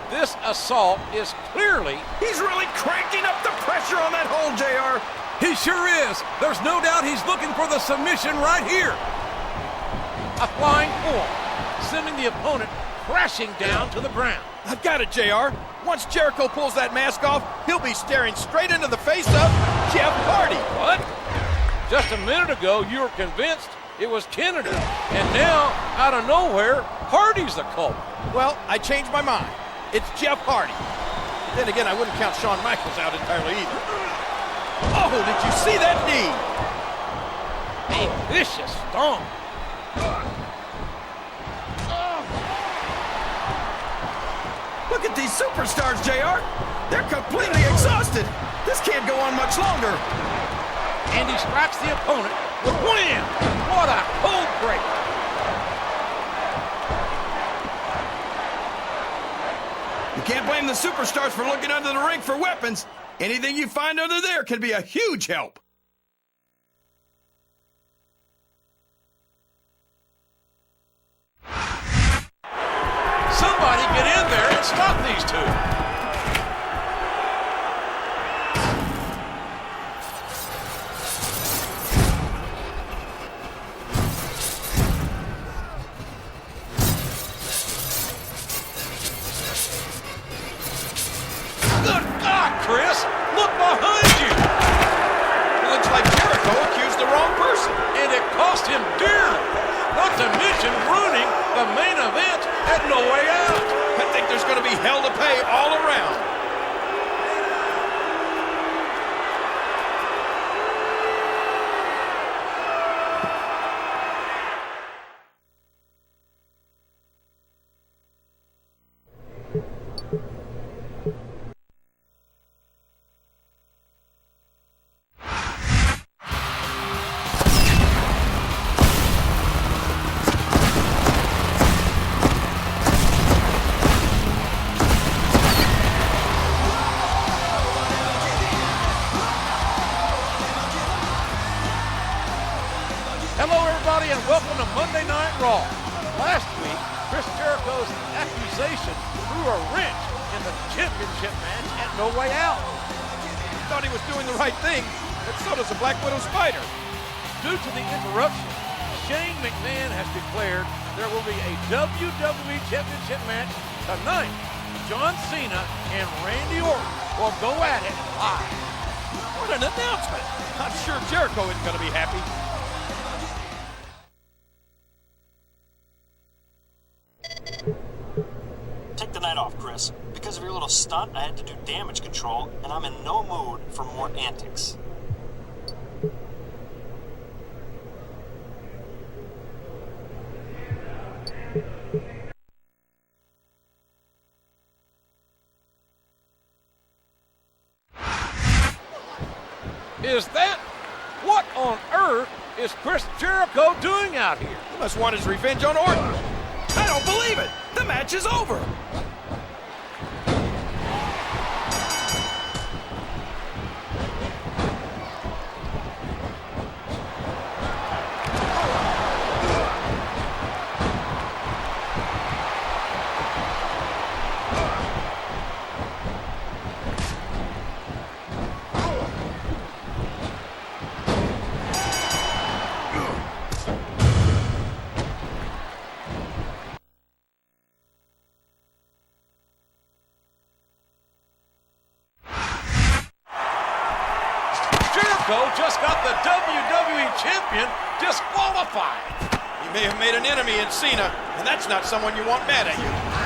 This assault is clearly... He's really cranking up the pressure on that hole, JR! He sure is. There's no doubt he's looking for the submission right here. A flying form, sending the opponent crashing down to the ground. I've got it, JR. Once Jericho pulls that mask off, he'll be staring straight into the face of Jeff Hardy. What? Just a minute ago, you were convinced it was Kennedy. And now, out of nowhere, Hardy's the culprit. Well, I changed my mind. It's Jeff Hardy. Then again, I wouldn't count Shawn Michaels out entirely either. Oh, did you see that knee? A vicious stomp. Look at these superstars, JR. They're completely exhausted. This can't go on much longer. And he strikes the opponent with wham! What a cold breaker. You can't blame the superstars for looking under the ring for weapons. Anything you find under there can be a huge help. Somebody get in there and stop these two. and it cost him dearly, not to mention ruining the main event at No Way Out. I think there's going to be hell to pay all around. Hello, everybody, and welcome to Monday Night Raw. Last week, Chris Jericho's accusation threw a wrench in the championship match at No Way Out. He thought he was doing the right thing, but so does the Black Widow Spider. Due to the interruption, Shane McMahon has declared there will be a WWE Championship match tonight. John Cena and Randy Orton will go at it live. What an announcement! I'm sure Jericho isn't going to be happy. Take the night off, Chris. Because of your little stunt, I had to do damage control, and I'm in no mood for more antics. Is that what on earth is Chris Jericho doing out here? He must want his revenge on Orton. I don't believe it! The match is over! Jericho just got the WWE Champion disqualified. You may have made an enemy in Cena, and that's not someone you want mad at you.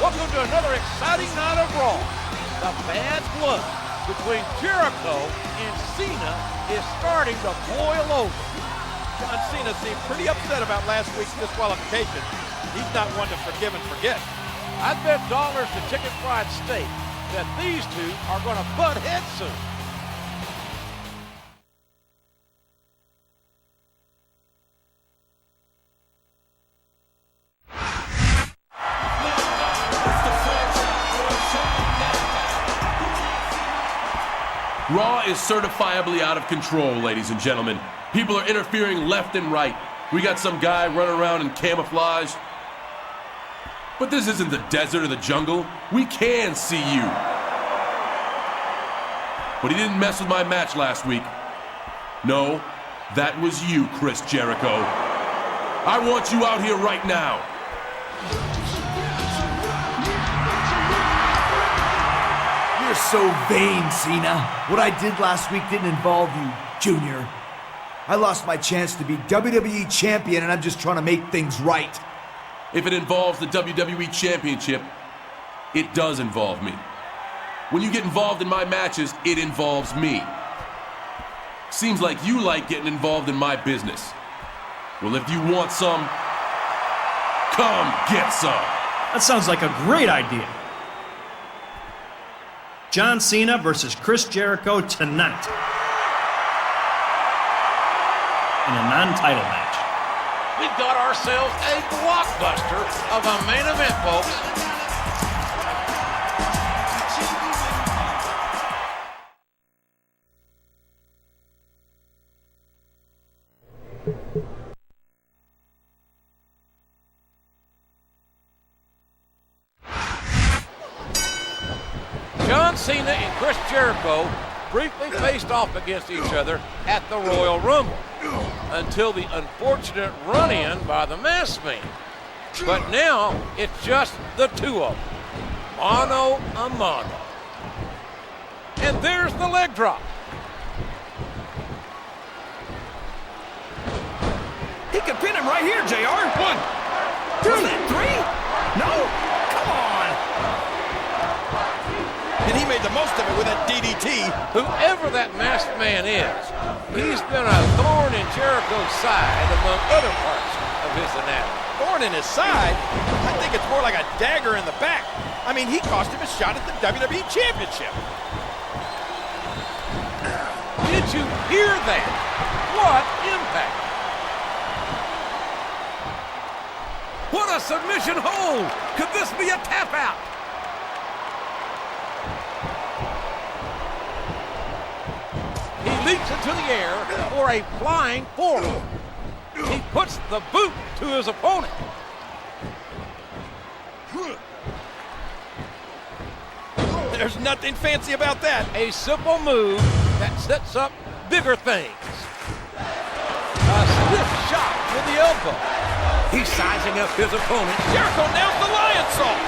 Welcome to another exciting night of Raw. The bad blood between Jericho and Cena is starting to boil over. John Cena seemed pretty upset about last week's disqualification. He's not one to forgive and forget. I'd bet dollars to Chicken Fried Steak that these two are going to butt heads soon. Raw is certifiably out of control, ladies and gentlemen. People are interfering left and right. We got some guy running around in camouflage. But this isn't the desert or the jungle. We can see you. But he didn't mess with my match last week. No, that was you, Chris Jericho. I want you out here right now. You're so vain, Cena. What I did last week didn't involve you, Junior. I lost my chance to be WWE Champion, and I'm just trying to make things right. If it involves the WWE Championship, it does involve me. When you get involved in my matches, it involves me. Seems like you like getting involved in my business. Well, if you want some, come get some. That sounds like a great idea. John Cena versus Chris Jericho tonight in a non-title match. We've got ourselves a blockbuster of a main event, folks. John Cena and Chris Jericho briefly faced off against each other at the Royal Rumble until the unfortunate run-in by the Masked Man. But now it's just the two of them, mano a mano. And there's the leg drop. He could pin him right here, JR. 1, 2, 3. No, come on. And he made the most of it with that DDT. Whoever that Masked Man is, he's been a thorn in Jericho's side among other parts of his anatomy. Thorn in his side? I think it's more like a dagger in the back. I mean, he cost him a shot at the WWE Championship. Did you hear that? What impact? What a submission hold! Could this be a tap out? He leaps into the air for a flying forearm. He puts the boot to his opponent. There's nothing fancy about that. A simple move that sets up bigger things. A stiff shot with the elbow. He's sizing up his opponent. Jericho nails the lion salt.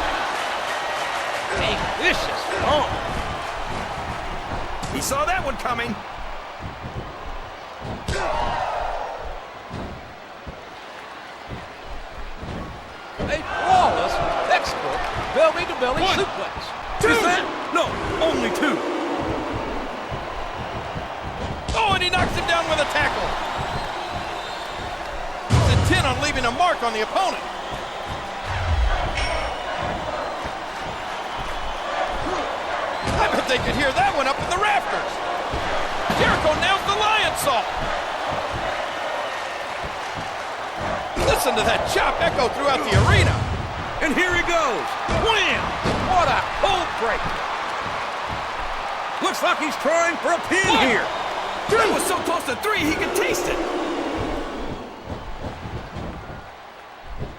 A vicious stomp. He saw that one coming. A flawless textbook belly-to-belly suplex. 2. Is that? No, only 2. Oh, and he knocks him down with a tackle. He's intent on leaving a mark on the opponent. I bet they could hear that one up in the rafters. Jericho nails the lion salt. Listen to that chop echo throughout the arena. And here he goes. Wham! What a cold break. Looks like he's trying for a pin here. That was so close to 3 he could taste it.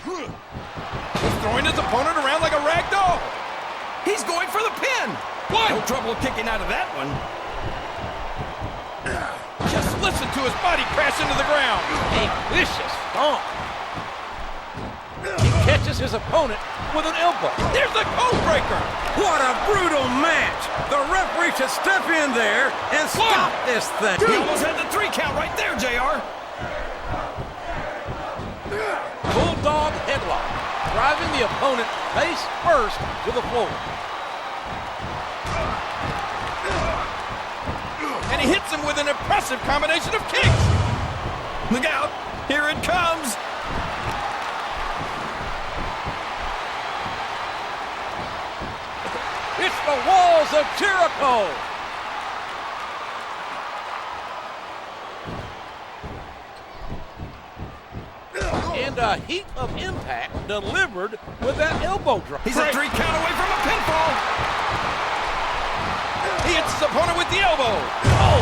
He's throwing his opponent around like a rag doll. He's going for the pin. No trouble kicking out of that one. Just listen to his body crash into the ground. A vicious stomp. He catches his opponent with an elbow. There's the code breaker. What a brutal match. The referee should step in there and stop this thing. He almost had the 3 count right there, JR. Bulldog headlock, driving the opponent face first to the floor. And he hits him with an impressive combination of kicks. Look out. Here it comes. It's the walls of Jericho. And a heap of impact delivered with that elbow drop. He's a 3 count away from a pinfall. He hits his opponent with the elbow. Oh,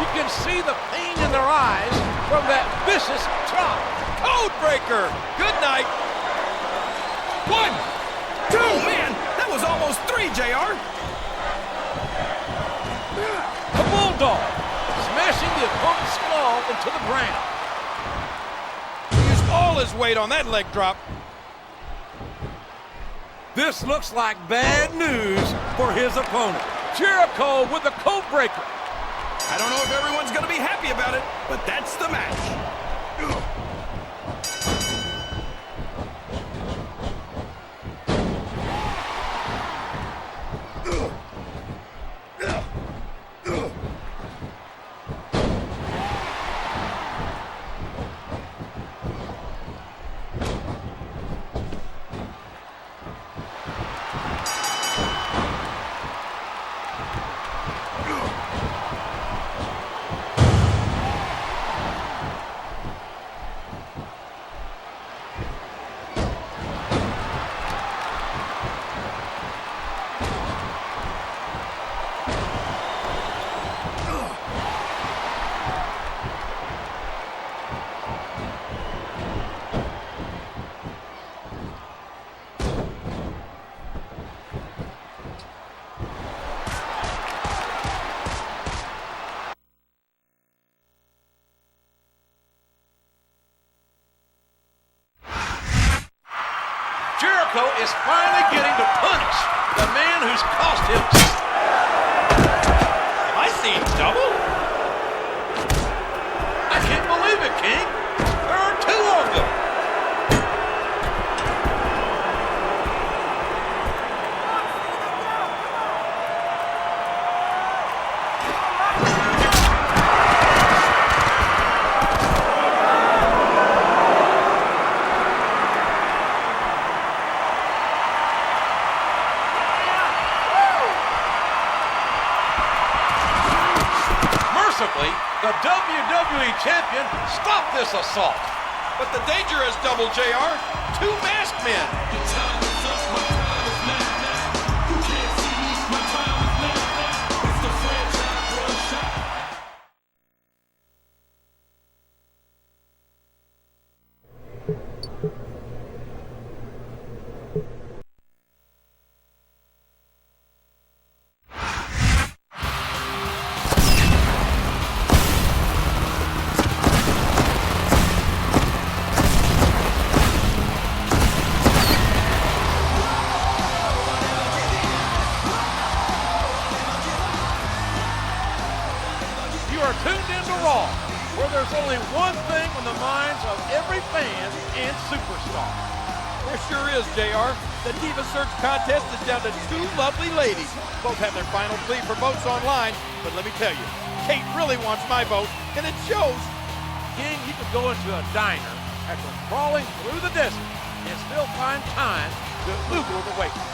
you can see the pain in their eyes from that vicious chop. Code breaker. Good night. 1, 2. Oh, man, that was almost 3, JR. A bulldog, smashing the opponent's skull into the ground. He used all his weight on that leg drop. This looks like bad news for his opponent. Jericho with the code breaker. I don't know if everyone's going to be happy about it, but that's the match. Jericho is finally getting to punish the man who's cost him. Am I seeing double? I can't believe it, King. There are two of them. The WWE Champion stopped this assault. But the danger is double, JR. Two masked men. Tuned into Raw, where there's only one thing on the minds of every fan and superstar. There sure is, JR. The Diva Search contest is down to two lovely ladies. Both have their final plea for votes online, but let me tell you, Kate really wants my vote, and it shows. King, you could go into a diner after crawling through the desert and still find time to Google the waitress.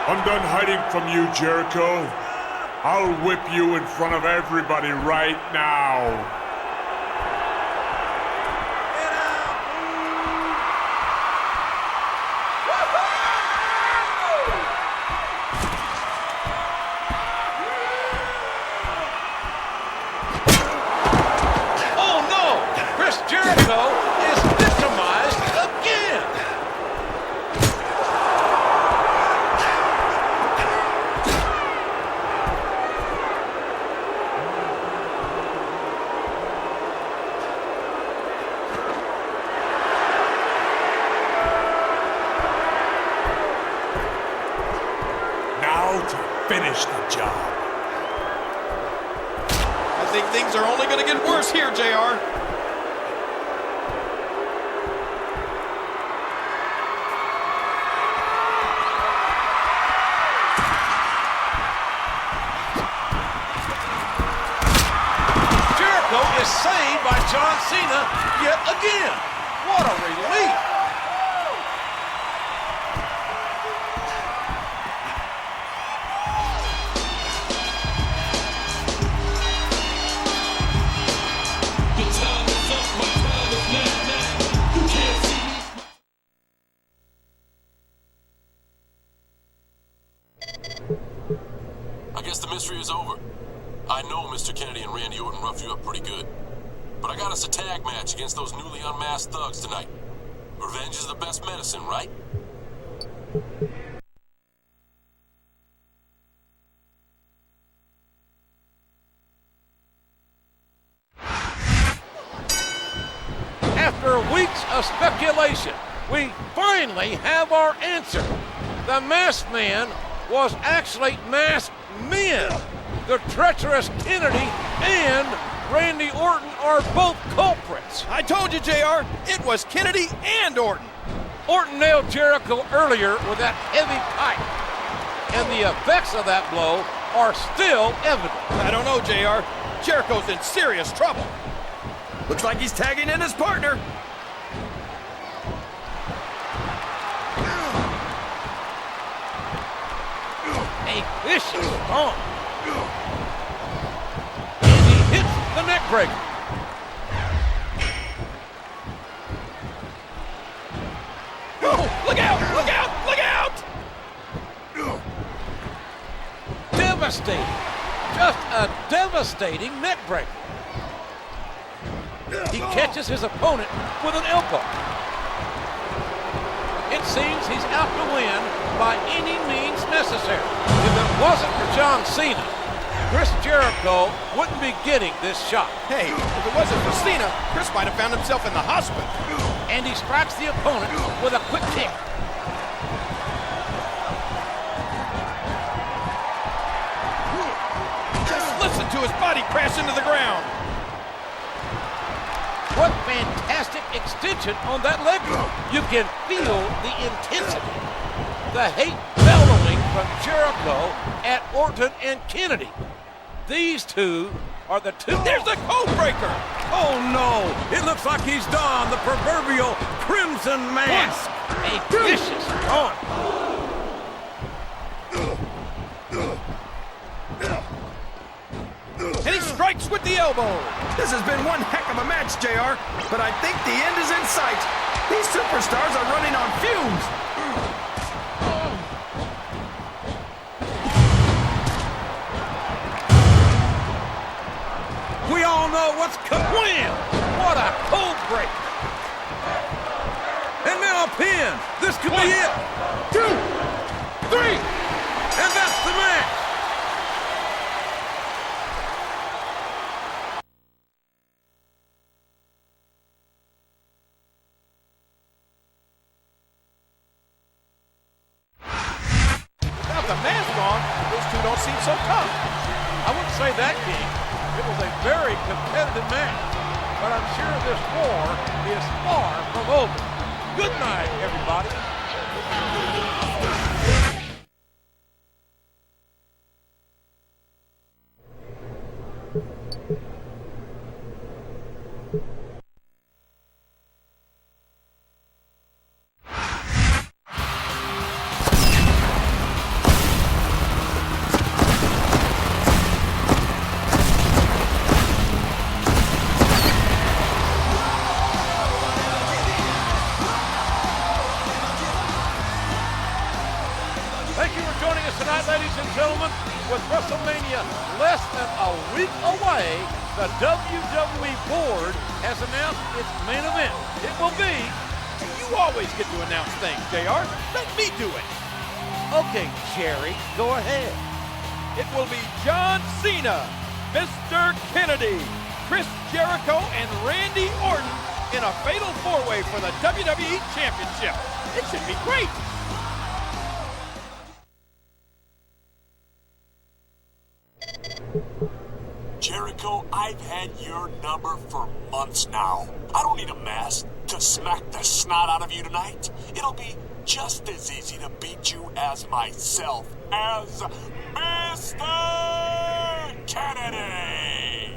I'm done hiding from you, Jericho. I'll whip you in front of everybody right now. Oh no! Chris Jericho is victimized again! Finish the job. I think things are only going to get worse here, JR. Jericho is saved by John Cena yet again. What a relief. I guess the mystery is over. I know Mr. Kennedy and Randy Orton roughed you up pretty good. But I got us a tag match against those newly unmasked thugs tonight. Revenge is the best medicine, right? After weeks of speculation, we finally have our answer. The masked man was actually masked men. The treacherous Kennedy and Randy Orton are both culprits. I told you, JR, it was Kennedy and Orton. Orton nailed Jericho earlier with that heavy pipe, and the effects of that blow are still evident. I don't know, JR. Jericho's in serious trouble. Looks like he's tagging in his partner. A vicious stomp. And he hits the neck breaker. Oh, look out! Look out! Look out! Devastating. Just a devastating neck breaker. He catches his opponent with an elbow. It seems he's out to win by any means necessary. If it wasn't for John Cena, Chris Jericho wouldn't be getting this shot. Hey, if it wasn't for Cena, Chris might have found himself in the hospital. And he strikes the opponent with a quick kick. Just listen to his body crash into the ground. What fantastic extension on that leg drop. You can feel the intensity, the hate bellowing from Jericho at Orton and Kennedy. These two are the two. There's the code breaker. Oh no, it looks like he's donned the proverbial crimson mask. A vicious taunt. And he strikes with the elbow. This has been one heck of a match, JR, but I think the end is in sight. These superstars are running on fumes. We all know what's coming. What a cold break. And now a pin. This could be it. 2, 3. And that's the match. Now the mask on, those two don't seem so tough. I wouldn't say that, King. It was a very competitive match. But I'm sure this war is far from over. Good night, everybody. Thank you for joining us tonight, ladies and gentlemen. With WrestleMania less than a week away, the WWE Board has announced its main event. It will be... You always get to announce things, JR. Let me do it. Okay, Jerry, go ahead. It will be John Cena, Mr. Kennedy, Chris Jericho, and Randy Orton in a fatal four-way for the WWE Championship. It should be great. Jericho, I've had your number for months now. I don't need a mask to smack the snot out of you tonight. It'll be just as easy to beat you as myself, as Mr. Kennedy.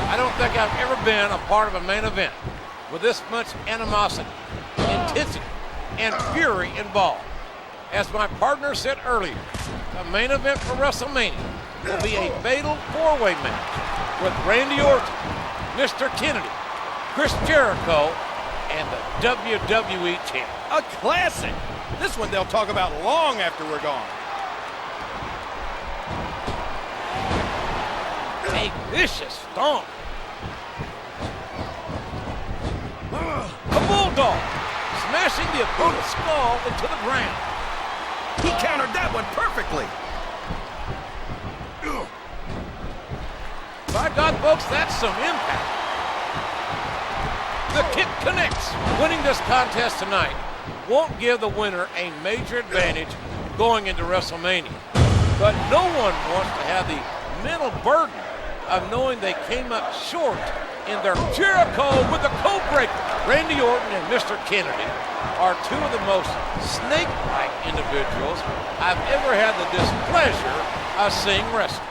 I don't think I've ever been a part of a main event with this much animosity, intensity, and fury involved. As my partner said earlier, the main event for WrestleMania will be a fatal four-way match with Randy Orton, Mr. Kennedy, Chris Jericho, and the WWE Champion. A classic. This one they'll talk about long after we're gone. A vicious stomp. A bulldog, smashing the opponent's skull into the ground. He countered that one perfectly. By God, folks, that's some impact. The kick connects. Winning this contest tonight won't give the winner a major advantage going into WrestleMania. But no one wants to have the mental burden of knowing they came up short in their Jericho with the code breaker. Randy Orton and Mr. Kennedy are two of the most snake-like individuals I've ever had the displeasure of seeing wrestle.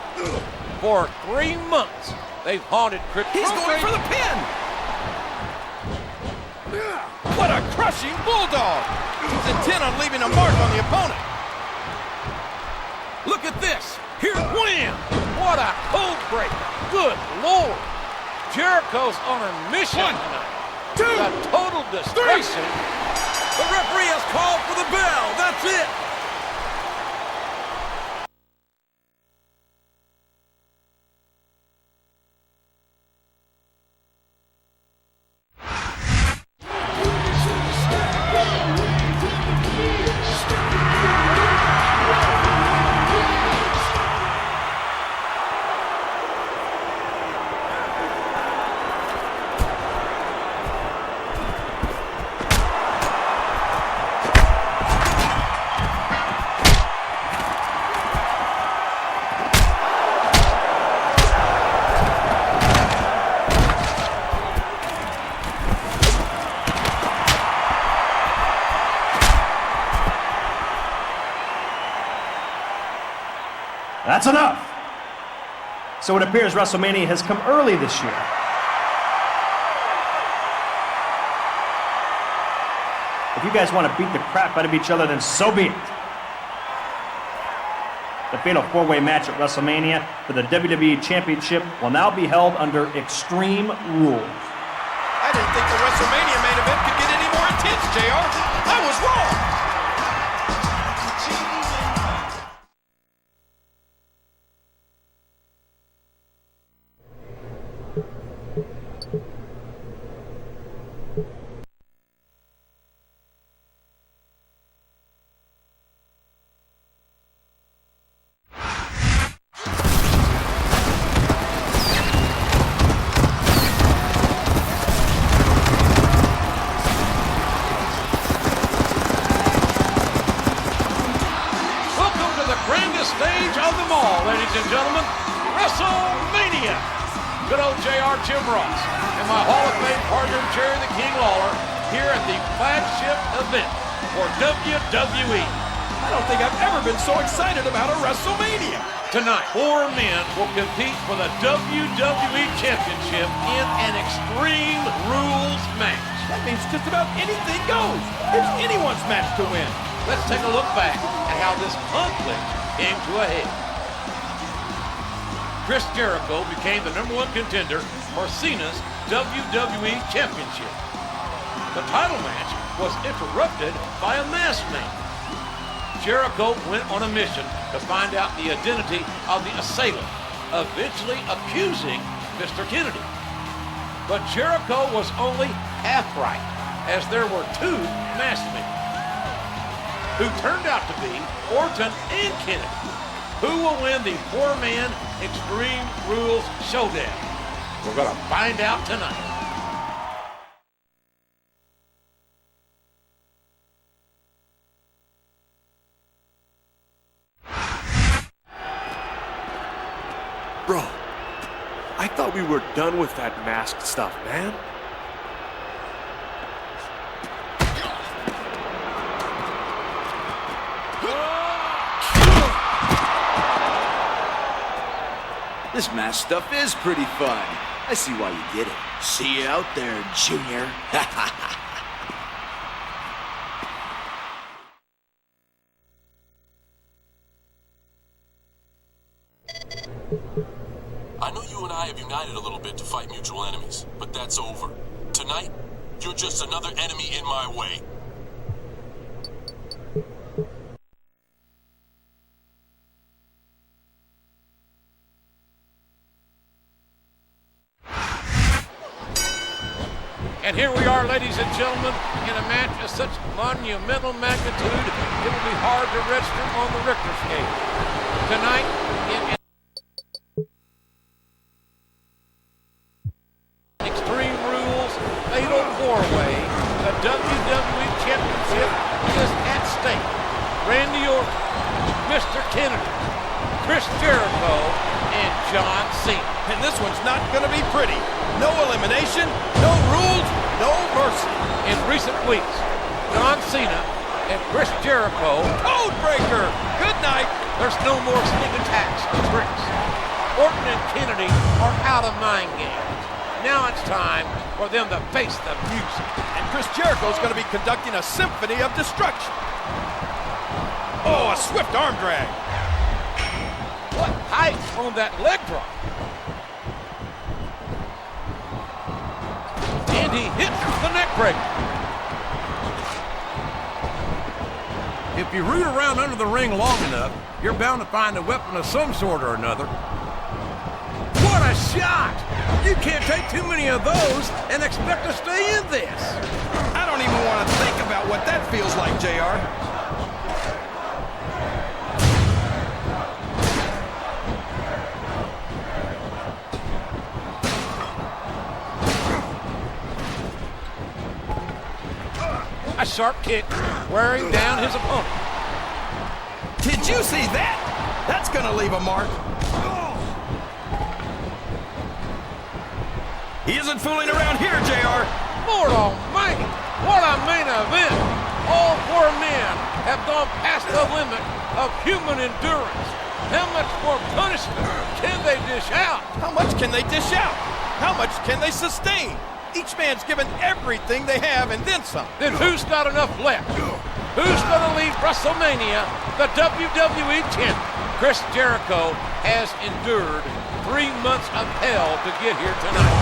For 3 months, they've haunted Chris. He's going for the pin. What a crushing bulldog. He's intent on leaving a mark on the opponent. Look at this. Here's wham! What a code breaker. Good Lord. Jericho's on a mission tonight. Two, the total destruction The referee has called for the bell. That's it. That's enough! So it appears WrestleMania has come early this year. If you guys want to beat the crap out of each other, then so be it. The fatal four-way match at WrestleMania for the WWE Championship will now be held under Extreme Rules. I didn't think the WrestleMania main event could get any more intense, JR. I was wrong. Stage of them all, ladies and gentlemen, WrestleMania. Good old JR Jim Ross and my Hall of Fame partner Jerry the King Lawler here at the flagship event for WWE. I don't think I've ever been so excited about a WrestleMania. Tonight, 4 men will compete for the WWE Championship in an Extreme Rules match. That means just about anything goes. It's anyone's match to win. Let's take a look back at how this conflict came to a head. Chris Jericho became the #1 contender for Cena's WWE Championship. The title match was interrupted by a masked man. Jericho went on a mission to find out the identity of the assailant, eventually accusing Mr. Kennedy. But Jericho was only half right, as there were 2 masked men, who turned out to be Orton and Kennedy. Who will win the 4-man Extreme Rules Showdown? We're going to find out tonight. Bro, I thought we were done with that masked stuff, man. This mask stuff is pretty fun. I see why you did it. See you out there, Junior. I know you and I have united a little bit to fight mutual enemies, but that's over. Tonight, you're just another enemy in my way. And here we are, ladies and gentlemen, in a match of such monumental magnitude, it will be hard to register on the Richter scale. Tonight, in Extreme Rules Fatal 4-Way, the WWE Championship is at stake. Randy Orton, Mr. Kennedy, Chris Jericho, and John Cena. And this one's not going to be pretty. No elimination, no rules, no mercy. In recent weeks, John Cena and Chris Jericho... Codebreaker! Good night! There's no more sneak attacks and tricks. Orton and Kennedy are out of mind games. Now it's time for them to face the music. And Chris Jericho's going to be conducting a symphony of destruction. Oh, a swift arm drag. What height on that leg drop. And he hits the neck breaker. If you root around under the ring long enough, you're bound to find a weapon of some sort or another. What a shot! You can't take too many of those and expect to stay in this. I don't even want to think about what that feels like, JR. A sharp kick wearing down his opponent. Did you see that? That's gonna leave a mark. He isn't fooling around here, JR. Lord almighty, what a main event. All four men have gone past the limit of human endurance. How much more punishment can they dish out? How much can they dish out? How much can they sustain? Each man's given everything they have and then some. Then who's got enough left? Who's going to lead WrestleMania, the WWE champion? Chris Jericho has endured 3 months of hell to get here tonight.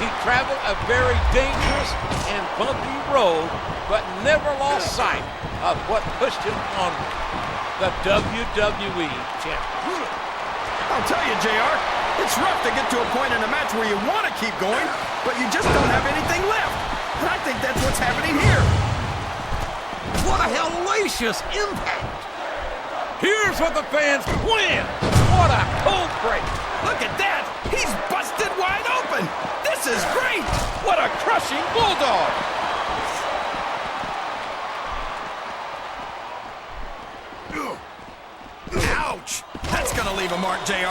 He traveled a very dangerous and bumpy road, but never lost sight of what pushed him on the WWE champion. I'll tell you, JR, it's rough to get to a point in a match where you want to keep going, but you just don't have anything left. And I think that's what's happening here. What a hellacious impact! Here's what the fans win! What a cold break! Look at that! He's busted wide open! This is great! What a crushing bulldog! Ouch! That's gonna leave a mark, JR.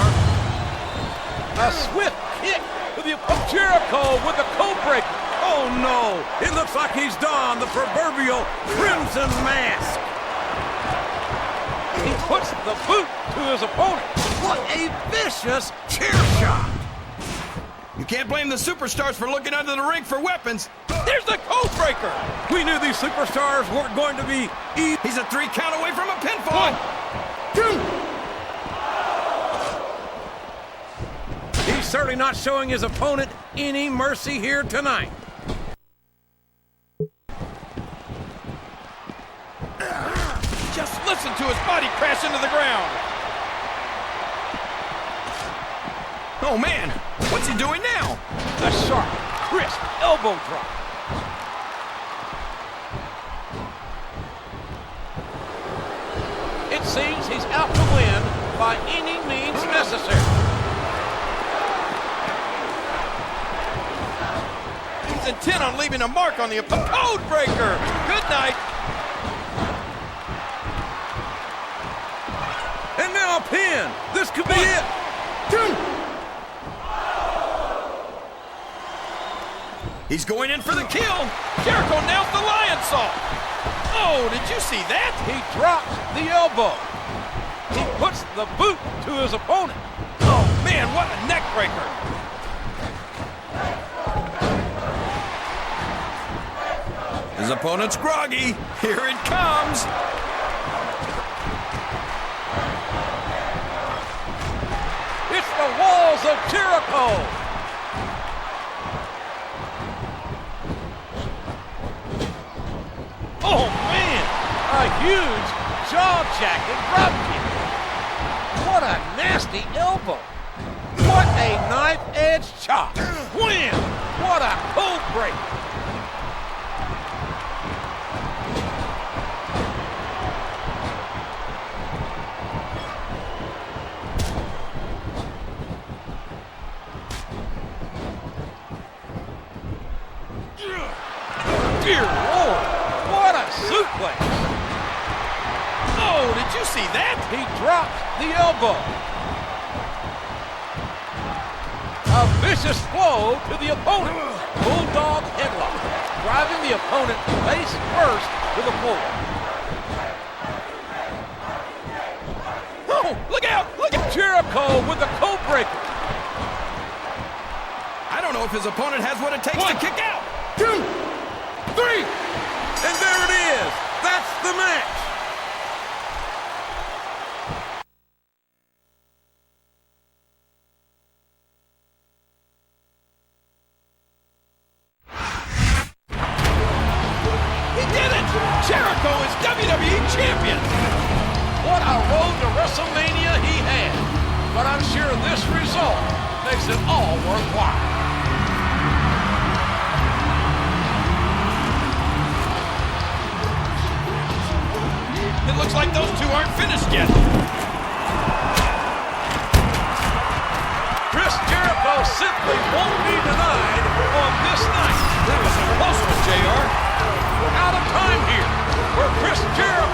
A swift kick to the Jericho with the code breaker. Oh no! It looks like he's donned the proverbial crimson mask. He puts the boot to his opponent. What a vicious chair shot! You can't blame the superstars for looking under the ring for weapons. There's the code breaker! We knew these superstars weren't going to be easy. He's a 3 count away from a pinfall. 1, 2. He's certainly not showing his opponent any mercy here tonight. Just listen to his body crash into the ground. Oh man, what's he doing now? A sharp, crisp elbow drop. It seems he's out to win by any means necessary. He's intent on leaving a mark on the code breaker. Good night. And now a pin. This could be it. 2. He's going in for the kill. Jericho nails the lion saw. Oh, did you see that? He drops the elbow. He puts the boot to his opponent. Oh man, what a neck breaker. His opponent's groggy. Here it comes. It's the walls of Jericho. Oh man, a huge jaw-jacking dropkick. What a nasty elbow. What a knife-edge chop. Win. What a cold break. Dear Lord, what a suplex! Oh, did you see that? He drops the elbow. A vicious blow to the opponent. Bulldog headlock, driving the opponent face first to the floor. Oh, look out! Look out! Jericho with the code breaker. I don't know if his opponent has what it takes to kick out. 2, 3, and there it is. That's the match. He did it! Jericho is WWE Champion. What a road to WrestleMania he had. But I'm sure this result makes it all worthwhile. It looks like those two aren't finished yet. Chris Jericho simply won't be denied on this night. That was a close one, JR. We're out of time here for Chris Jericho.